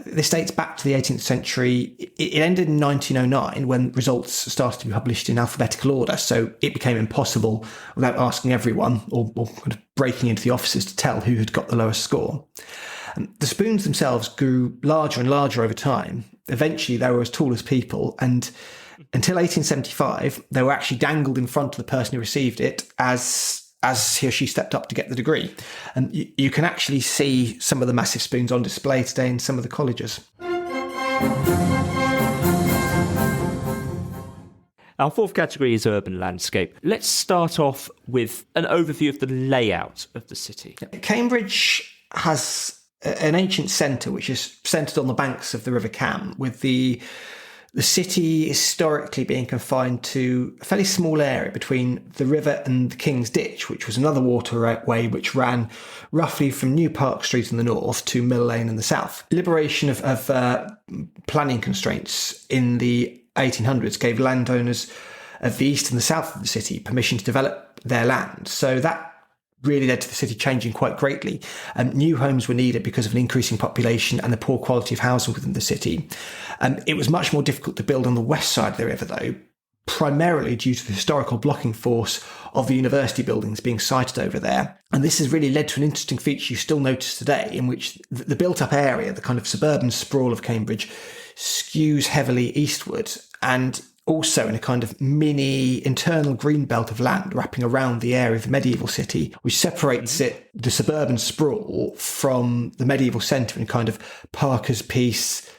B: This dates back to the 18th century. It ended in 1909 when results started to be published in alphabetical order, so it became impossible without asking everyone or kind of breaking into the offices to tell who had got the lowest score. The spoons themselves grew larger and larger over time. Eventually, they were as tall as people, and until 1875, they were actually dangled in front of the person who received it as he or she stepped up to get the degree. And you can actually see some of the massive spoons on display today in some of the colleges.
A: Our fourth category is urban landscape. Let's start off with an overview of the layout of the city.
B: Cambridge has an ancient centre which is centred on the banks of the River Cam, with the city historically being confined to a fairly small area between the river and the King's Ditch, which was another waterway which ran roughly from New Park Street in the north to Mill Lane in the south. Liberation of planning constraints in the 1800s gave landowners of the east and the south of the city permission to develop their land. So that really led to the city changing quite greatly. New homes were needed because of an increasing population and the poor quality of housing within the city. It was much more difficult to build on the west side of the river, though, primarily due to the historical blocking force of the university buildings being sited over there. And this has really led to an interesting feature you still notice today, in which the built-up area, the kind of suburban sprawl of Cambridge, skews heavily eastward, and also in a kind of mini internal green belt of land wrapping around the area of the medieval city, which separates the suburban sprawl, from the medieval centre in kind of Parker's Piece,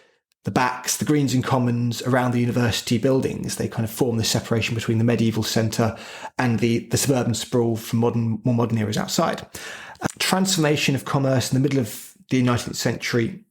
B: the backs, the greens and commons around the university buildings. They kind of form the separation between the medieval centre and the suburban sprawl from more modern eras outside. Transformation of commerce in the middle of the 19th century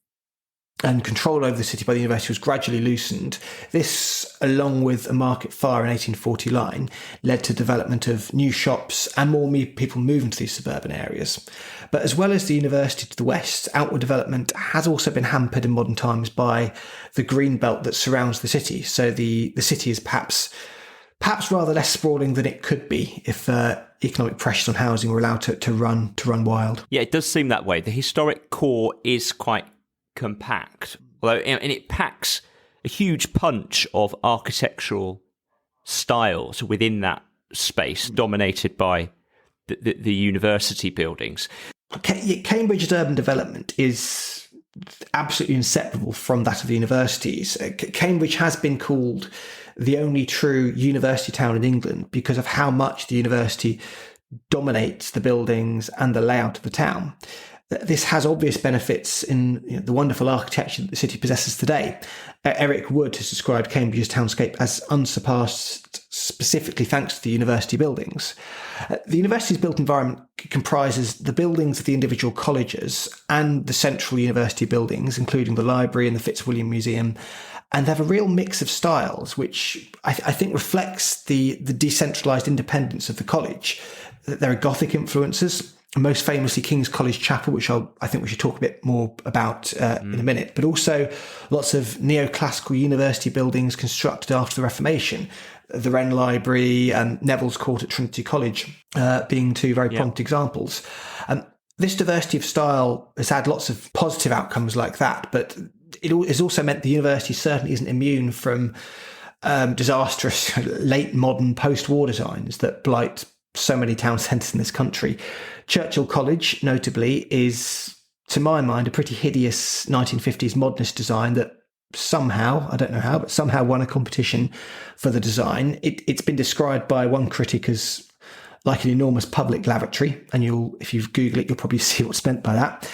B: and control over the city by the university was gradually loosened. This, along with a market fire in 1849, led to development of new shops and more people moving to these suburban areas. But as well as the university to the west, outward development has also been hampered in modern times by the green belt that surrounds the city. So the city is perhaps rather less sprawling than it could be if economic pressures on housing were allowed to run wild.
A: Yeah, it does seem that way. The historic core is quite compact, although and it packs a huge punch of architectural styles within that space, dominated by the university buildings.
B: Cambridge's urban development is absolutely inseparable from that of the universities. Cambridge has been called the only true university town in England because of how much the university dominates the buildings and the layout of the town. This has obvious benefits in the wonderful architecture that the city possesses today. Eric Wood has described Cambridge's townscape as unsurpassed, specifically thanks to the university buildings. The university's built environment comprises the buildings of the individual colleges and the central university buildings, including the library and the Fitzwilliam Museum, And they have a real mix of styles, which I think reflects the decentralised independence of the college. There are Gothic influences, most famously King's College Chapel, which I think we should talk a bit more about in a minute, but also lots of neoclassical university buildings constructed after the Reformation, the Wren Library and Neville's Court at Trinity College being two very prominent examples. This diversity of style has had lots of positive outcomes like that, but it has also meant the university certainly isn't immune from disastrous late modern post-war designs that blight so many town centres in this country. Churchill College, notably, is, to my mind, a pretty hideous 1950s modernist design that somehow, I don't know how, but somehow won a competition for the design. It's been described by one critic as like an enormous public lavatory, and if you Google it, you'll probably see what's meant by that.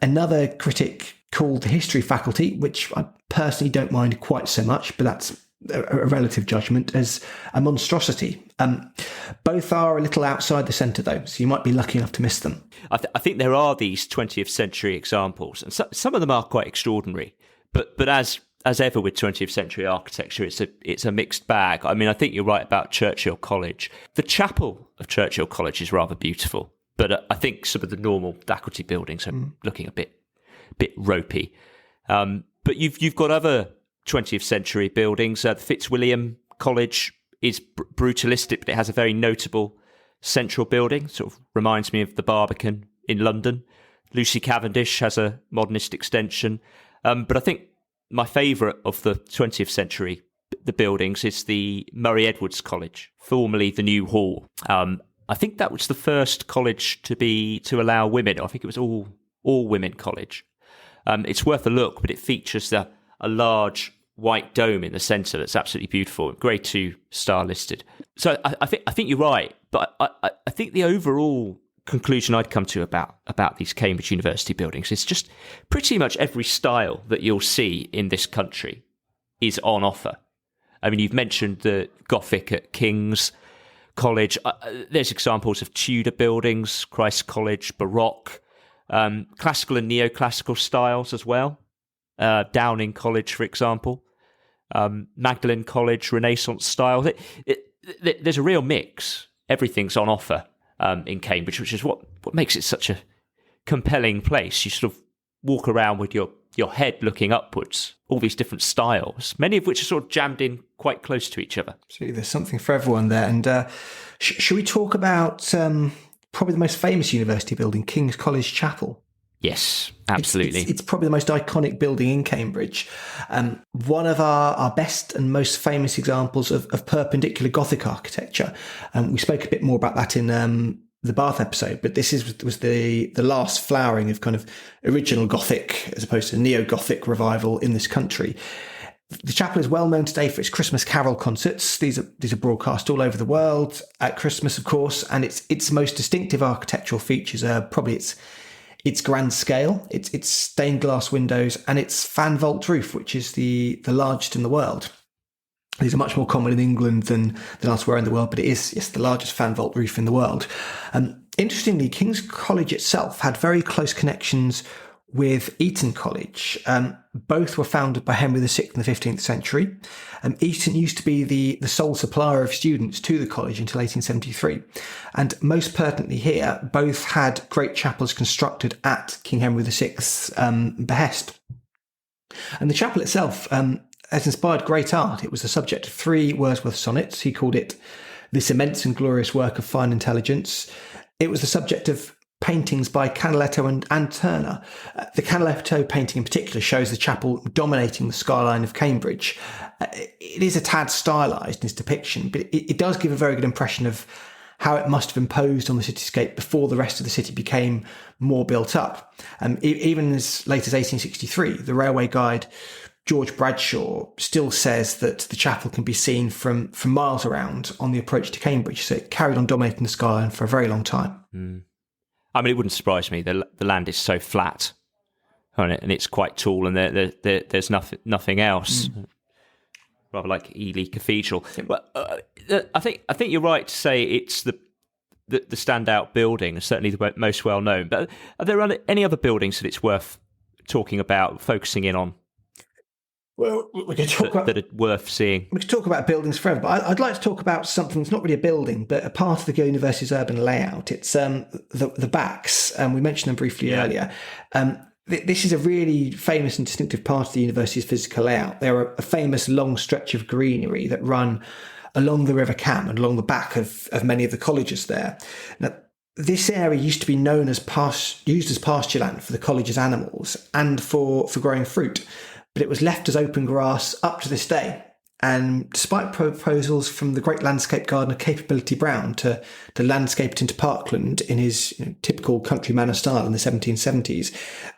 B: Another critic called the history faculty, which I personally don't mind quite so much, but that's a relative judgment, as a monstrosity. Both are a little outside the centre, though, so you might be lucky enough to miss them.
A: I think there are these 20th century examples, and some of them are quite extraordinary. But as ever with 20th century architecture, it's a mixed bag. I mean, I think you're right about Churchill College. The chapel of Churchill College is rather beautiful, but I think some of the normal faculty buildings are looking a bit ropey. But you've got other 20th century buildings. The Fitzwilliam College is brutalistic, but it has a very notable central building. Sort of reminds me of the Barbican in London. Lucy Cavendish has a modernist extension. But I think my favourite of the 20th century, the buildings, is the Murray Edwards College, formerly the New Hall. I think that was the first college to allow women. I think it was all women college. It's worth a look, but it features a large white dome in the centre that's absolutely beautiful. Grade 2 star listed. So I think you're right, but I think the overall conclusion I'd come to about these Cambridge University buildings is just pretty much every style that you'll see in this country is on offer. I mean, you've mentioned the Gothic at King's College. There's examples of Tudor buildings, Christ College, Baroque, classical and neoclassical styles as well. Downing College, for example, Magdalen College, Renaissance style. There's a real mix. Everything's on offer in Cambridge, which is what makes it such a compelling place. You sort of walk around with your head looking upwards, all these different styles, many of which are sort of jammed in quite close to each other.
B: Absolutely, there's something for everyone there. And should we talk about probably the most famous university building, King's College Chapel?
A: Yes, absolutely.
B: It's probably the most iconic building in Cambridge. One of our best and most famous examples of perpendicular Gothic architecture. We spoke a bit more about that in the Bath episode, but this was the last flowering of kind of original Gothic as opposed to neo-Gothic revival in this country. The chapel is well known today for its Christmas carol concerts. These are broadcast all over the world at Christmas, of course, and its most distinctive architectural features are probably its grand scale, its stained glass windows, and its fan vault roof, which is the largest in the world. These are much more common in England than elsewhere in the world, but it is the largest fan vault roof in the world. Interestingly, King's College itself had very close connections with Eton College. Both were founded by Henry VI in the 15th century. Eton used to be the sole supplier of students to the college until 1873. And most pertinently here, both had great chapels constructed at King Henry VI's behest. And the chapel itself has inspired great art. It was the subject of 3 Wordsworth sonnets. He called it "This immense and glorious work of fine intelligence." It was the subject of paintings by Canaletto and Turner. The Canaletto painting in particular shows the chapel dominating the skyline of Cambridge. It is a tad stylised in its depiction, but it does give a very good impression of how it must have imposed on the cityscape before the rest of the city became more built up. Even as late as 1863, the railway guide George Bradshaw still says that the chapel can be seen from miles around on the approach to Cambridge, so it carried on dominating the skyline for a very long time.
A: I mean, it wouldn't surprise me. The land is so flat, and it's quite tall, and there's nothing else. Rather like Ely Cathedral. But I think you're right to say it's the standout building, certainly the most well known. But are there any other buildings that it's worth talking about, focusing in on?
B: Well, we could talk about
A: that are worth seeing.
B: We could talk about buildings forever, but I'd like to talk about something that's not really a building, but a part of the university's urban layout. It's the backs, and we mentioned them briefly earlier. This is a really famous and distinctive part of the university's physical layout. They're a famous long stretch of greenery that run along the River Cam and along the back of many of the colleges there. Now, this area used to be known as used as pasture land for the college's animals and for growing fruit, but it was left as open grass up to this day. And despite proposals from the great landscape gardener Capability Brown to landscape it into parkland in his typical country manor style in the 1770s,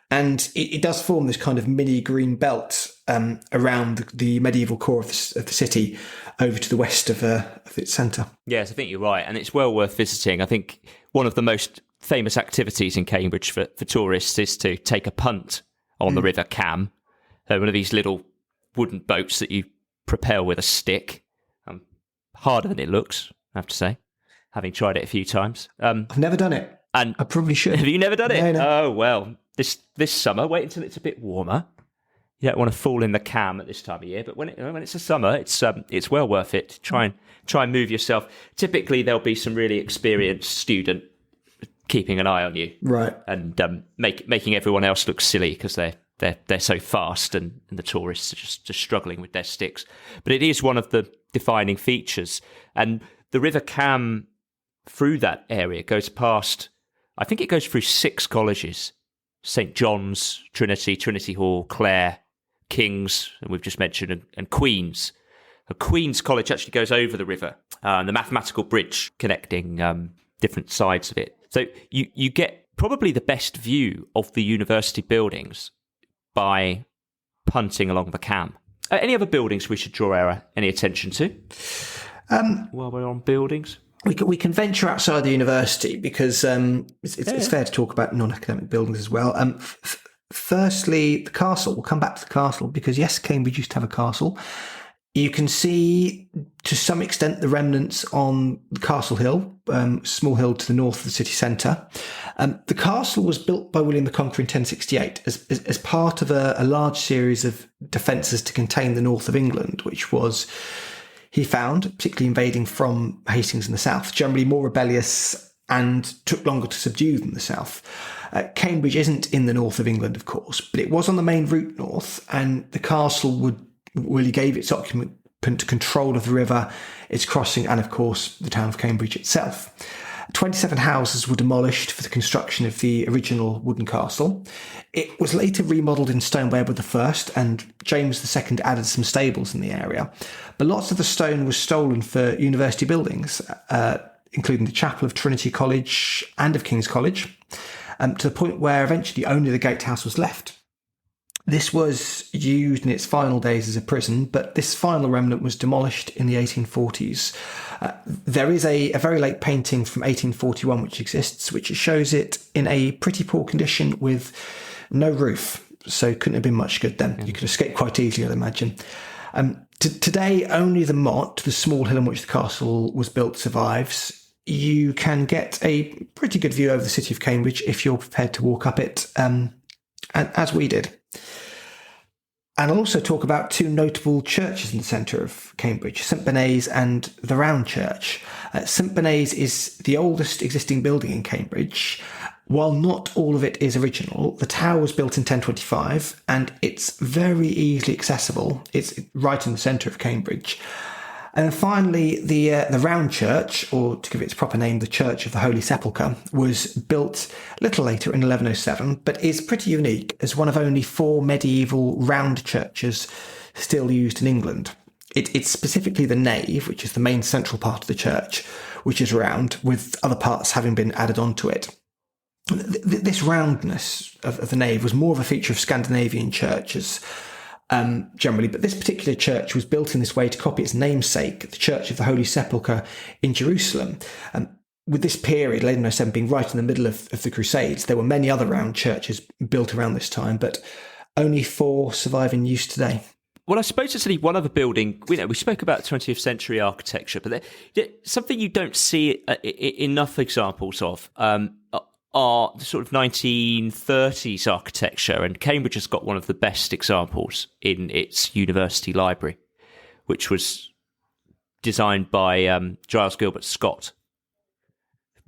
B: and it does form this kind of mini green belt around the medieval core of the city over to the west of its centre.
A: Yes, I think you're right, and it's well worth visiting. I think one of the most famous activities in Cambridge for tourists is to take a punt on the River Cam. One of these little wooden boats that you propel with a stick. Harder than it looks, I have to say, having tried it a few times.
B: I've never done it, and I probably should.
A: Have you never done it?
B: No.
A: Oh, well, this summer, wait until it's a bit warmer. You don't want to fall in the Cam at this time of year, but when it's a summer, it's well worth it. Try and move yourself. Typically, there'll be some really experienced student keeping an eye on you,
B: right,
A: and making everyone else look silly because they're so fast, and the tourists are just struggling with their sticks. But it is one of the defining features. And the River Cam through that area goes past, I think it goes through 6 colleges: St John's, Trinity Hall, Clare, King's, and we've just mentioned, and Queen's. Queen's College actually goes over the river, the mathematical bridge connecting different sides of it. So you get probably the best view of the university buildings by punting along the Cam. Any other buildings we should draw any attention to while we're on buildings?
B: We can venture outside the university because it's fair to talk about non-academic buildings as well. Firstly, the castle. We'll come back to the castle because, yes, Cambridge used to have a castle. You can see, to some extent, the remnants on the Castle Hill, small hill to the north of the city centre. The castle was built by William the Conqueror in 1068 as part of a large series of defences to contain the north of England, which was, he found, particularly invading from Hastings in the south, generally more rebellious and took longer to subdue than the south. Cambridge isn't in the north of England, of course, but it was on the main route north, and the castle really gave its occupant control of the river, its crossing, and of course the town of Cambridge itself. 27 houses were demolished for the construction of the original wooden castle. It was later remodelled in stone by Edward I, and James II added some stables in the area. But lots of the stone was stolen for university buildings, including the chapel of Trinity College and of King's College, to the point where eventually only the gatehouse was left. This was used in its final days as a prison, but this final remnant was demolished in the 1840s. There is a very late painting from 1841 which exists, which shows it in a pretty poor condition with no roof, so it couldn't have been much good then. You could escape quite easily, I'd imagine. Today, only the motte, the small hill on which the castle was built, survives. You can get a pretty good view over the city of Cambridge if you're prepared to walk up it, as we did. And I'll also talk about 2 notable churches in the centre of Cambridge, St Bené's and the Round Church. St Bené's is the oldest existing building in Cambridge. While not all of it is original, the tower was built in 1025 and it's very easily accessible. It's right in the centre of Cambridge. And finally, the Round Church, or to give it its proper name, the Church of the Holy Sepulchre, was built a little later in 1107, but is pretty unique as one of only 4 medieval round churches still used in England. It's specifically the nave, which is the main central part of the church, which is round, with other parts having been added onto it. This roundness of the nave was more of a feature of Scandinavian churches, generally, but this particular church was built in this way to copy its namesake, the Church of the Holy Sepulchre in Jerusalem. With this period, 1107, being right in the middle of the Crusades, there were many other round churches built around this time, but only 4 survive in use today.
A: Well, I suppose it's only one other building. We spoke about 20th century architecture, but something you don't see enough examples of are the sort of 1930s architecture, and Cambridge has got one of the best examples in its university library, which was designed by Giles Gilbert Scott,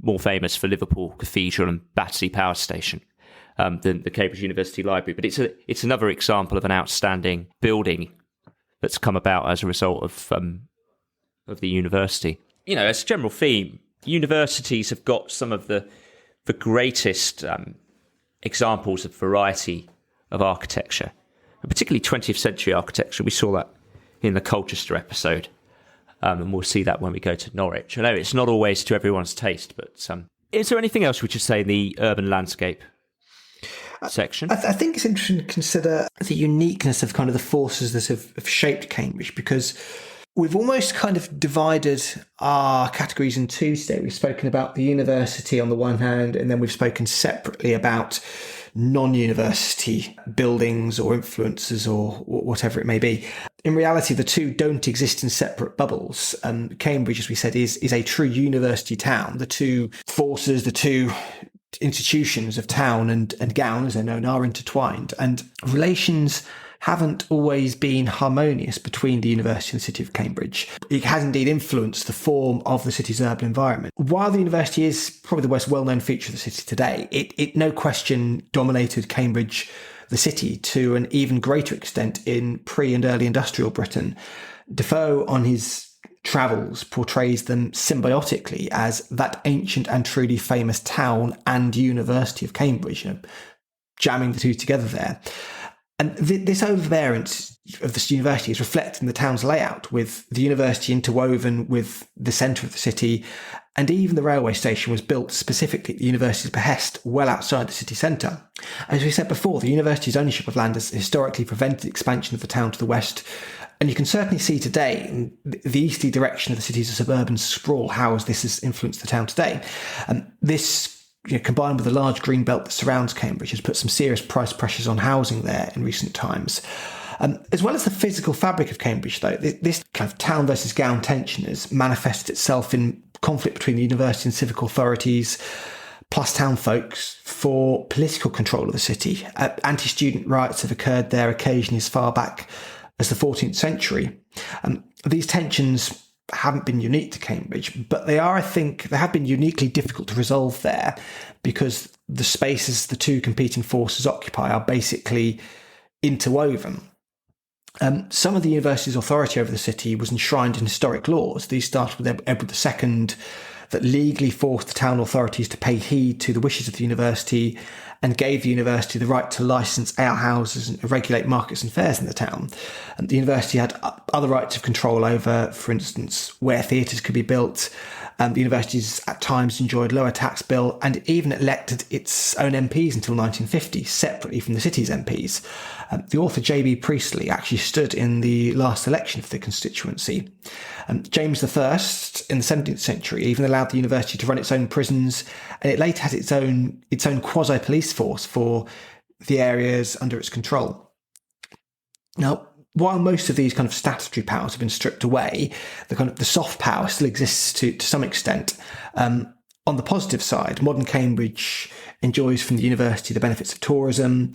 A: more famous for Liverpool Cathedral and Battersea Power Station than the Cambridge University Library. But it's another example of an outstanding building that's come about as a result of the university. You know, as a general theme, universities have got some of the greatest examples of variety of architecture, and particularly 20th century architecture. We saw that in the Colchester episode, and we'll see that when we go to Norwich. I know it's not always to everyone's taste, but is there anything else we should say in the urban landscape section?
B: I think it's interesting to consider the uniqueness of kind of the forces that have shaped Cambridge, because we've almost kind of divided our categories in two today. We've spoken about the university on the one hand, and then we've spoken separately about non-university buildings or influences or whatever it may be. In reality, the two don't exist in separate bubbles. Cambridge, as we said, is a true university town. The two forces, the two institutions of town and gown, as they're known, are intertwined, and relations haven't always been harmonious between the university and the city of Cambridge. It has indeed influenced the form of the city's urban environment. While the university is probably the most well-known feature of the city today, it no question dominated Cambridge, the city, to an even greater extent in pre- and early industrial Britain. Defoe, on his travels, portrays them symbiotically as that ancient and truly famous town and university of Cambridge, jamming the two together there. And this overbearance of this university is reflected in the town's layout, with the university interwoven with the centre of the city, and even the railway station was built specifically at the university's behest, well outside the city centre. As we said before, the university's ownership of land has historically prevented the expansion of the town to the west, and you can certainly see today in the easterly direction of the city's suburban sprawl how this has influenced the town today. This, combined with the large green belt that surrounds Cambridge, has put some serious price pressures on housing there in recent times. As well as the physical fabric of Cambridge, though, this kind of town versus gown tension has manifested itself in conflict between the university and civic authorities, plus town folks, for political control of the city. Anti-student riots have occurred there occasionally as far back as the 14th century. These tensions haven't been unique to Cambridge, but they have been uniquely difficult to resolve there, because the spaces the two competing forces occupy are basically interwoven. Some of the university's authority over the city was enshrined in historic laws. These started with Edward II, that legally forced the town authorities to pay heed to the wishes of the university and gave the university the right to license alehouses and regulate markets and fairs in the town. And the university had other rights of control over, for instance, where theatres could be built. The universities at times enjoyed lower tax bill and even elected its own MPs until 1950, separately from the city's MPs. The author J.B. Priestley actually stood in the last election for the constituency. James I, in the 17th century, even allowed the university to run its own prisons, and it later had its own quasi-police force for the areas under its control. Now, while most of these kind of statutory powers have been stripped away, the soft power still exists to some extent. On the positive side, modern Cambridge enjoys from the university the benefits of tourism,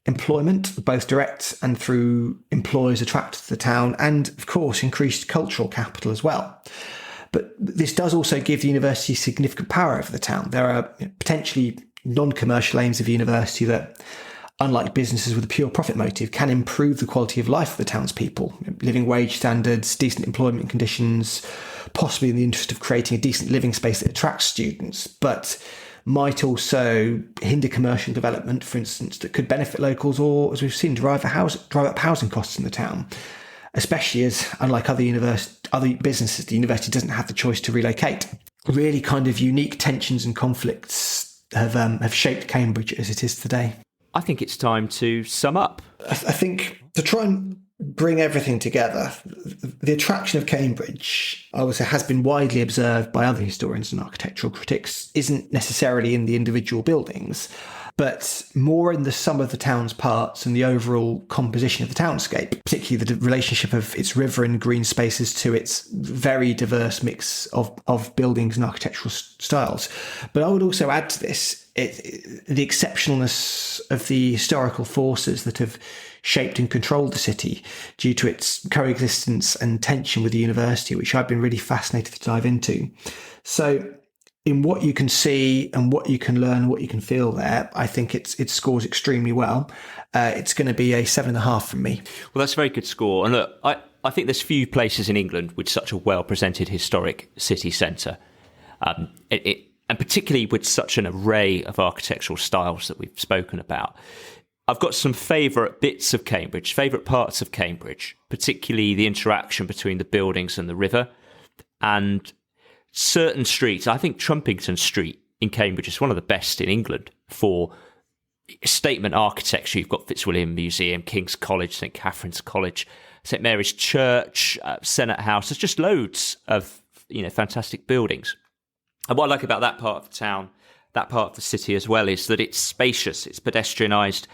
B: employment, both direct and through employers attracted to the town, and of course increased cultural capital as well. But this does also give the university significant power over the town. There are potentially non-commercial aims of the university that, unlike businesses with a pure profit motive, can improve the quality of life of the townspeople, living wage standards, decent employment conditions, possibly in the interest of creating a decent living space that attracts students, but might also hinder commercial development, for instance, that could benefit locals or, as we've seen, drive up housing costs in the town, especially as, unlike other businesses, the university doesn't have the choice to relocate. Really kind of unique tensions and conflicts have shaped Cambridge as it is today.
A: I think it's time to sum up.
B: I think to try and bring everything together, the attraction of Cambridge, I would say, has been widely observed by other historians and architectural critics, isn't necessarily in the individual buildings, but more in the sum of the town's parts and the overall composition of the townscape, particularly the relationship of its river and green spaces to its very diverse mix of buildings and architectural styles. But I would also add to this the exceptionalness of the historical forces that have shaped and controlled the city due to its coexistence and tension with the university, which I've been really fascinated to dive into. So in what you can see and what you can learn, what you can feel there, I think it scores extremely well. It's going to be a 7.5 from me.
A: Well, that's a very good score. And look, I think there's few places in England with such a well-presented historic city centre. And particularly with such an array of architectural styles that we've spoken about. I've got some favourite bits of Cambridge, favourite parts of Cambridge, particularly the interaction between the buildings and the river, and certain streets. I think Trumpington Street in Cambridge is one of the best in England for statement architecture. You've got Fitzwilliam Museum, King's College, St Catherine's College, St Mary's Church, Senate House. There's just loads of fantastic buildings. And what I like about that part of the town, that part of the city as well, is that it's spacious, it's pedestrianised.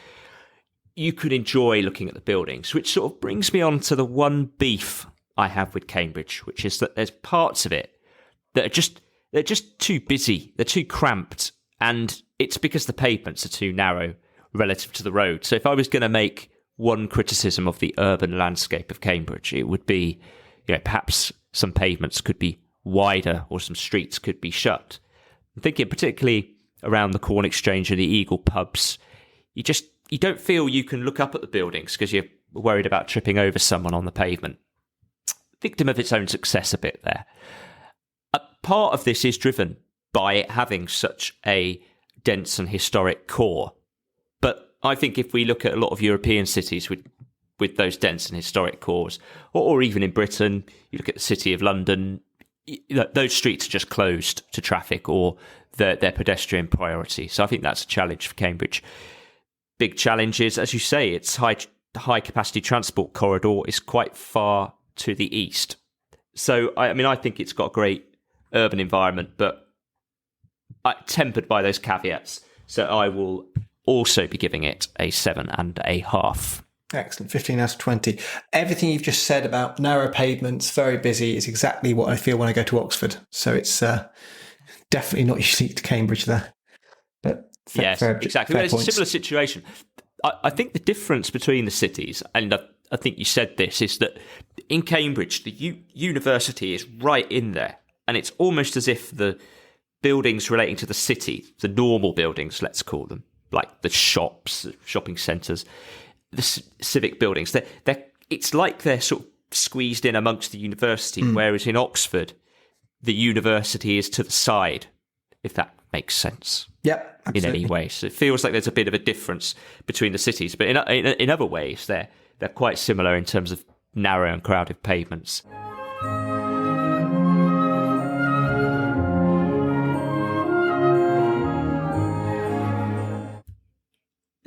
A: You could enjoy looking at the buildings, which sort of brings me on to the one beef I have with Cambridge, which is that there's parts of it that they're just too busy, they're too cramped, and it's because the pavements are too narrow relative to the road. So if I was going to make one criticism of the urban landscape of Cambridge, it would be, perhaps some pavements could be wider or some streets could be shut. I'm thinking particularly around the Corn Exchange and the Eagle pubs, you don't feel you can look up at the buildings because you're worried about tripping over someone on the pavement. Victim of its own success a bit there. A part of this is driven by it having such a dense and historic core. But I think if we look at a lot of European cities with those dense and historic cores, or even in Britain, you look at the City of London, those streets are just closed to traffic or their pedestrian priority. So I think that's a challenge for Cambridge. Big challenge is, as you say, its high capacity transport corridor is quite far to the east. So, I think it's got a great urban environment, but tempered by those caveats. So I will also be giving it a 7.5.
B: Excellent. 15 out of 20. Everything you've just said about narrow pavements, very busy, is exactly what I feel when I go to Oxford. So it's definitely not unique to Cambridge there. But
A: yes, exactly. It's a similar situation. I think the difference between the cities, and I think you said this, is that in Cambridge, the university is right in there. And it's almost as if the buildings relating to the city, the normal buildings, let's call them, like the shops, the shopping centres, the civic buildings, it's like they're sort of squeezed in amongst the university, whereas in Oxford, the university is to the side, if that makes sense.
B: Yep, absolutely.
A: In any way. So it feels like there's a bit of a difference between the cities, but in other ways, they're quite similar in terms of narrow and crowded pavements.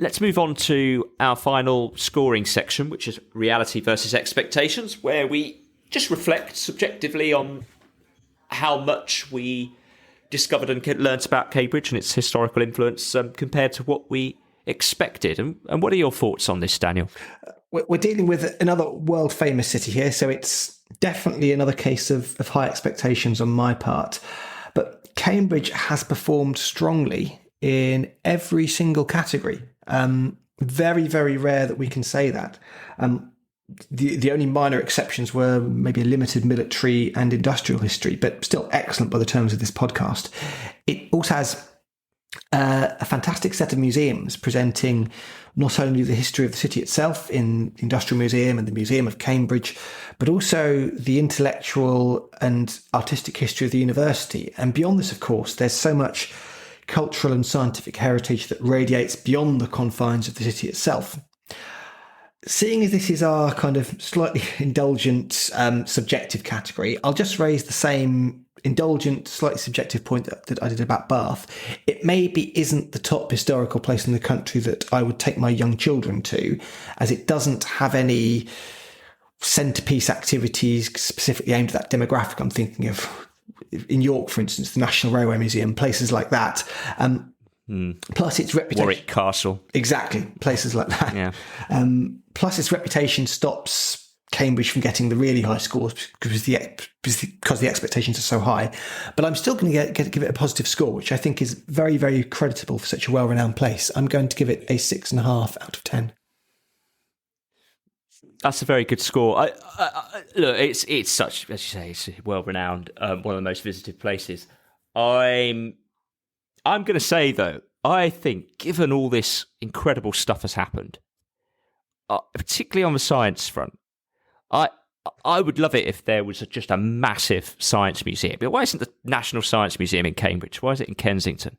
A: Let's move on to our final scoring section, which is reality versus expectations, where we just reflect subjectively on how much we discovered and learnt about Cambridge and its historical influence compared to what we expected. And what are your thoughts on this, Daniel?
B: We're dealing with another world-famous city here, so it's definitely another case of high expectations on my part. But Cambridge has performed strongly in every single category. Very, very rare that we can say that. The only minor exceptions were maybe a limited military and industrial history, but still excellent by the terms of this podcast. It also has a fantastic set of museums presenting not only the history of the city itself in the Industrial Museum and the Museum of Cambridge, but also the intellectual and artistic history of the university. And beyond this, of course, there's so much cultural and scientific heritage that radiates beyond the confines of the city itself. Seeing as this is our kind of slightly indulgent, subjective category, I'll just raise the same indulgent, slightly subjective point that I did about Bath. It maybe isn't the top historical place in the country that I would take my young children to, as it doesn't have any centrepiece activities specifically aimed at that demographic. I'm thinking of, in York, for instance, the National Railway Museum, places like that. Plus its reputation.
A: Warwick Castle.
B: Exactly. Places like that.
A: Yeah.
B: Plus its reputation stops Cambridge from getting the really high scores because the expectations are so high. But I'm still going to give it a positive score, which I think is very, very creditable for such a well-renowned place. I'm going to give it a 6.5 out of 10.
A: That's a very good score. Look, it's such, as you say, it's well-renowned, one of the most visited places. I'm going to say, though, I think given all this incredible stuff has happened, particularly on the science front, I would love it if there was just a massive science museum. But why isn't the National Science Museum in Cambridge? Why is it in Kensington?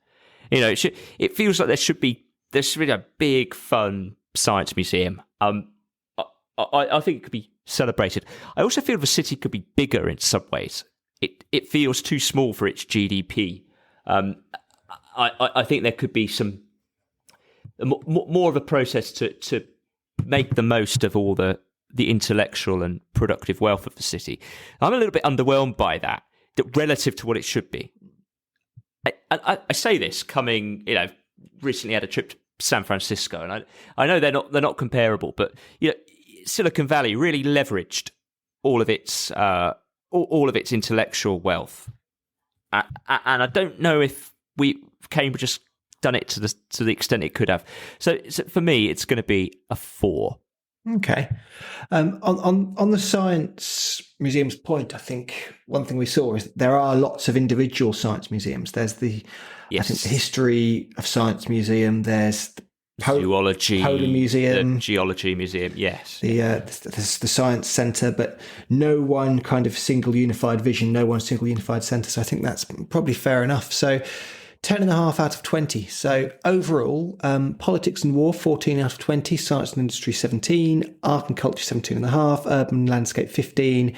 A: You know, it feels like there should be a big, fun science museum. I think it could be celebrated. I also feel the city could be bigger in some ways. It feels too small for its GDP. I think there could be some more of a process to make the most of all the intellectual and productive wealth of the city. I'm a little bit underwhelmed by that relative to what it should be. I say this coming, recently had a trip to San Francisco, and I know they're not comparable, but Silicon Valley really leveraged all of its intellectual wealth, and I don't know if Cambridge has done it to the extent it could have. So for me, it's going to be a 4.
B: Okay. On the Science Museum's point, I think one thing we saw is there are lots of individual science museums. There's the History of Science Museum. There's the
A: Zoology,
B: Polar Museum,
A: the Geology Museum. Yes,
B: there's the Science Centre, but no one kind of single unified vision, no one single unified centre. So I think that's probably fair enough. So 10.5 out of 20. So overall, politics and war, 14 out of 20. Science and industry, 17. Art and culture, 17.5. Urban landscape, 15.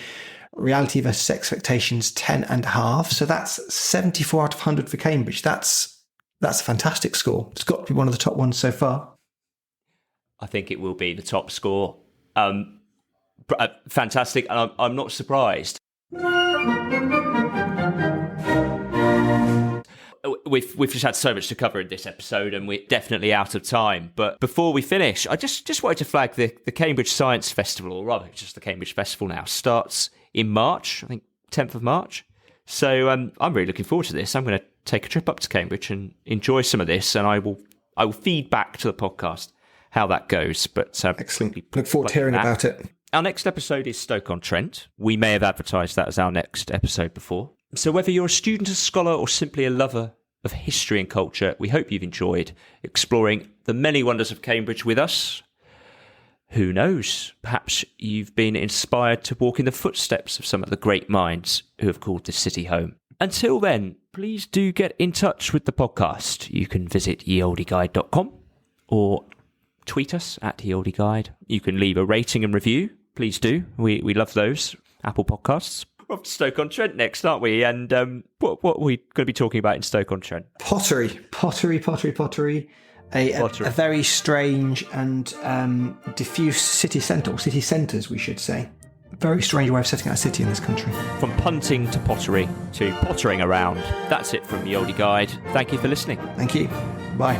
B: Reality versus expectations, 10.5. So that's 74 out of 100 for Cambridge. That's a fantastic score. It's got to be one of the top ones so far.
A: I think it will be the top score. Fantastic, and I'm not surprised. We've just had so much to cover in this episode, and we're definitely out of time. But before we finish, I just wanted to flag the Cambridge Science Festival, or rather, just the Cambridge Festival now, starts in March, I think 10th of March. So I'm really looking forward to this. I'm going to take a trip up to Cambridge and enjoy some of this, and I will feed back to the podcast how that goes. But
B: excellent. Look forward to hearing about it.
A: Our next episode is Stoke-on-Trent. We may have advertised that as our next episode before. So whether you're a student, a scholar, or simply a lover of history and culture, we hope you've enjoyed exploring the many wonders of Cambridge with us. Who knows? Perhaps you've been inspired to walk in the footsteps of some of the great minds who have called this city home. Until then, please do get in touch with the podcast. You can visit yeoldeguide.com or tweet us at yeoldeguide. You can leave a rating and review. Please do. We love those. Apple Podcasts. We're off to Stoke-on-Trent next, aren't we? And what are we going to be talking about in Stoke-on-Trent? Pottery.
B: A very strange and diffuse city centre, or city centres, we should say. Very strange way of setting out a city in this country.
A: From punting to pottery to pottering around. That's it from the Oldie Guide. Thank you for listening.
B: Thank you. Bye.